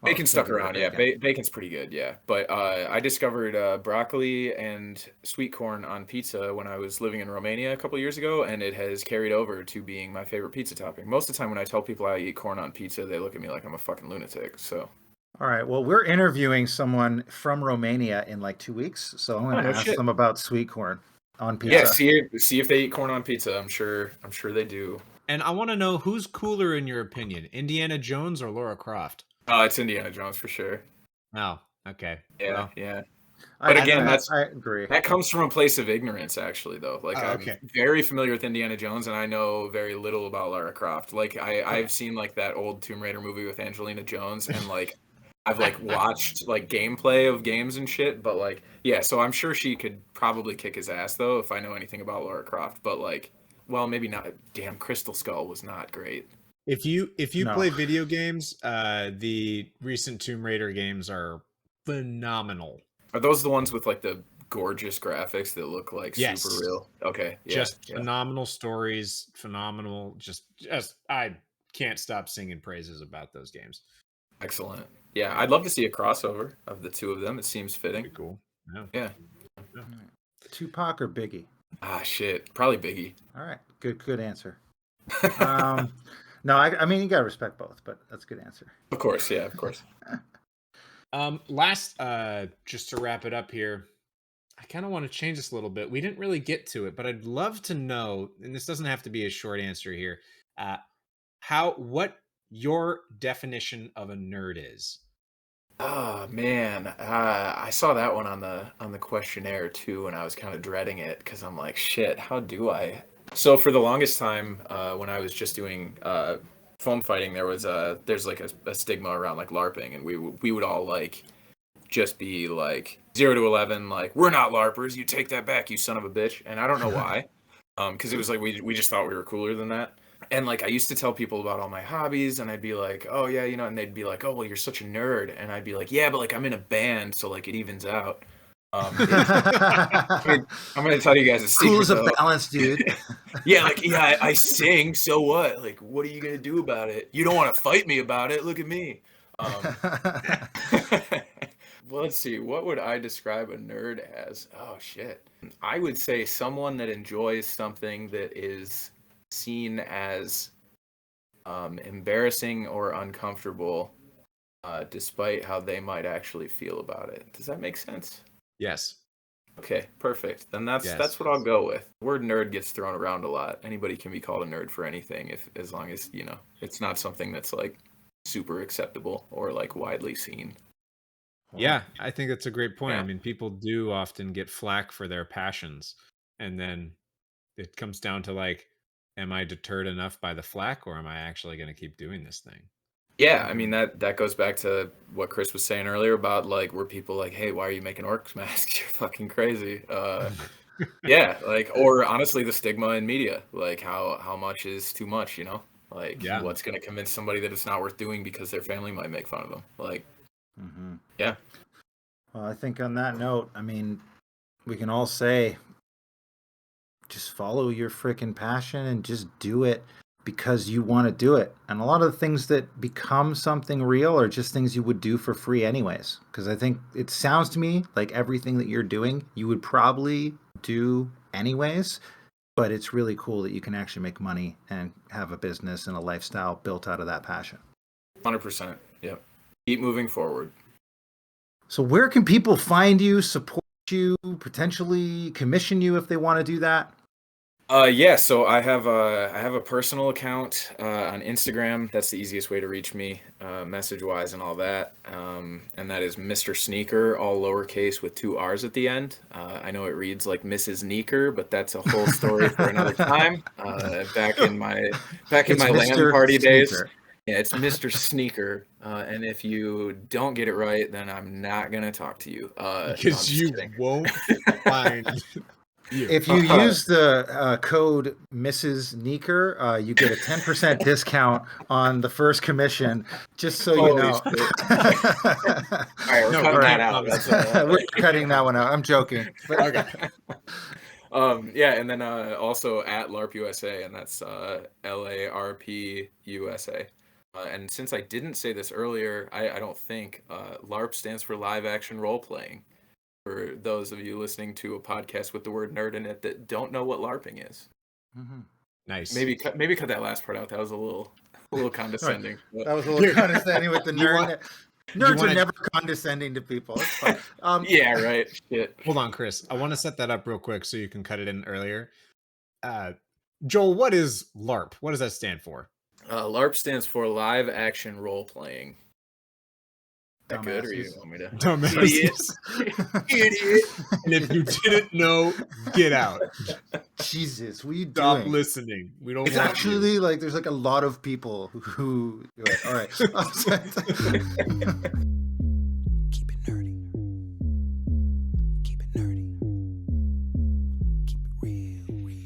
A: Bacon stuck around, yeah. Bacon's pretty good, yeah. But I discovered broccoli and sweet corn on pizza when I was living in Romania a couple years ago, and it has carried over to being my favorite pizza topping. Most of the time when I tell people I eat corn on pizza, they look at me like I'm a fucking lunatic, so...
C: All right, well, we're interviewing someone from Romania in like 2 weeks, so I'm going to ask them about sweet corn on pizza.
A: Yeah, see if they eat corn on pizza. I'm sure they do.
B: And I want to know who's cooler in your opinion, Indiana Jones or Lara Croft?
A: It's Indiana Jones for sure.
B: Oh, okay.
A: Yeah, yeah. But again,
C: I agree.
A: that comes from a place of ignorance, actually, though. Like, I'm
B: okay.
A: very familiar with Indiana Jones, and I know very little about Lara Croft. Like, I've seen like that old Tomb Raider movie with Angelina Jones, and like I've like watched like gameplay of games and shit. But like, yeah, so I'm sure she could probably kick his ass though if I know anything about Lara Croft. But like, well, maybe not. Damn, Crystal Skull was not great.
B: If you
C: No.
B: play video games, the recent Tomb Raider games are phenomenal.
A: Are those the ones with like the gorgeous graphics that look like
B: Yes.
A: super real? Okay, yeah,
B: Just phenomenal stories, phenomenal. Just I can't stop singing praises about those games.
A: Excellent. Yeah, I'd love to see a crossover of the two of them. It seems fitting.
B: Pretty cool.
A: Yeah.
C: Tupac or Biggie?
A: Ah, shit. Probably Biggie.
C: All right, good answer. No, I mean you gotta respect both, but that's a good answer.
A: Of course, yeah, of course.
B: Last, just to wrap it up here, I kind of want to change this a little bit. We didn't really get to it, but I'd love to know, and this doesn't have to be a short answer here, what your definition of a nerd is.
A: Oh man, I saw that one on the questionnaire too, and I was kind of dreading it because I'm like, shit, how do I? So for the longest time, when I was just doing foam fighting, there's like a stigma around like LARPing, and we would all like just be like 0 to 11, like, we're not LARPers, you take that back, you son of a bitch. And I don't know why, because it was like we just thought we were cooler than that. And like I used to tell people about all my hobbies, and I'd be like, oh yeah, you know, and they'd be like, oh well, you're such a nerd, and I'd be like, yeah, but like I'm in a band, so like it evens out. I'm gonna tell you guys a secret.
C: Cool as a balance, dude.
A: Yeah, like I sing, so what? Like, what are you gonna do about it? You don't want to fight me about it. Look at me. Well, let's see. What would I describe a nerd as? Oh shit. I would say someone that enjoys something that is seen as embarrassing or uncomfortable, despite how they might actually feel about it. Does that make sense?
B: Yes.
A: Okay, perfect. Then that's what I'll go with. The word nerd gets thrown around a lot. Anybody can be called a nerd for anything, as long as, you know, it's not something that's like super acceptable or like widely seen.
B: Yeah, I think that's a great point.
A: Yeah.
B: I mean, people do often get flack for their passions, and then it comes down to like, am I deterred enough by the flack, or am I actually going to keep doing this thing?
A: Yeah, I mean that goes back to what Chris was saying earlier about like, were people like, hey, why are you making orcs masks? You're fucking crazy. Yeah, like, or honestly the stigma in media, like how much is too much, you know? Like, what's going to convince somebody that it's not worth doing because their family might make fun of them? Like, yeah.
C: Well, I think on that note, I mean, we can all say, just follow your freaking passion and just do it because you want to do it. And a lot of the things that become something real are just things you would do for free anyways. Because I think it sounds to me like everything that you're doing, you would probably do anyways. But it's really cool that you can actually make money and have a business and a lifestyle built out of that passion.
A: 100%. Yep. Keep moving forward.
C: So where can people find you, support you, potentially commission you if they want to do that?
A: Yeah, so I have a personal account on Instagram. That's the easiest way to reach me, message-wise and all that. And that is Mr. Sneaker, all lowercase with 2 R's at the end. I know it reads like Mrs. Neeker, but that's a whole story for another time. Back in my LAN party days. Yeah, it's Mr. Sneaker, and if you don't get it right, then I'm not gonna talk to you.
B: Because you won't find you.
C: If you use the code Mrs. Neeker, you get a 10% discount on the first commission, just so you know.
A: All right, we're cutting that out.
C: We're cutting that one out. I'm joking.
B: Okay.
A: Yeah, and then also at LARP USA, and that's LARP USA. And since I didn't say this earlier, I don't think LARP stands for live action role playing. For those of you listening to a podcast with the word nerd in it that don't know what LARPing is.
B: Nice.
A: Maybe cut that last part out. That was a little condescending.
C: That was a little condescending with the nerd. Nerds are never condescending to people. It's fine.
A: Yeah, right. Shit.
B: Hold on, Chris. I want to set that up real quick so you can cut it in earlier. Joel, what is LARP? What does that stand for?
A: LARP stands for live action role playing. that good, or you want me to?
B: Dumbasses. Idiot. And if you didn't know, get out.
C: Jesus, what are you
B: Stop
C: doing?
B: listening. We don't
C: It's
B: want
C: actually
B: you.
C: like there's like a lot of people who all right.
D: Keep it nerdy. Keep it nerdy. Keep it real.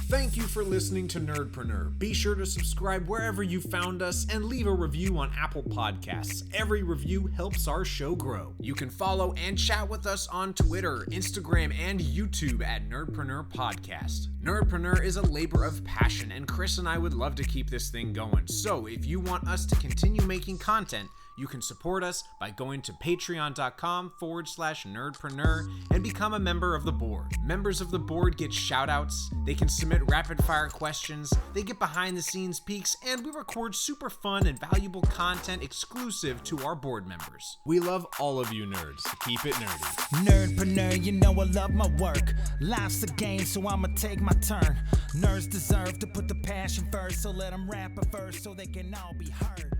B: Thank you for listening to Nerdpreneur. Be sure to subscribe wherever you found us and leave a review on Apple Podcasts. Every review helps our show grow. You can follow and chat with us on Twitter, Instagram, and YouTube at Nerdpreneur Podcast. Nerdpreneur is a labor of passion, and Chris and I would love to keep this thing going. So if you want us to continue making content, you can support us by going to patreon.com/nerdpreneur and become a member of the board. Members of the board get shout-outs, they can submit rapid-fire questions, they get behind-the-scenes peeks, and we record super fun and valuable content exclusive to our board members. We love all of you nerds. Keep it nerdy.
D: Nerdpreneur, you know I love my work. Life's a game, so I'ma take my turn. Nerds deserve to put the passion first, so let them rap a verse so they can all be heard.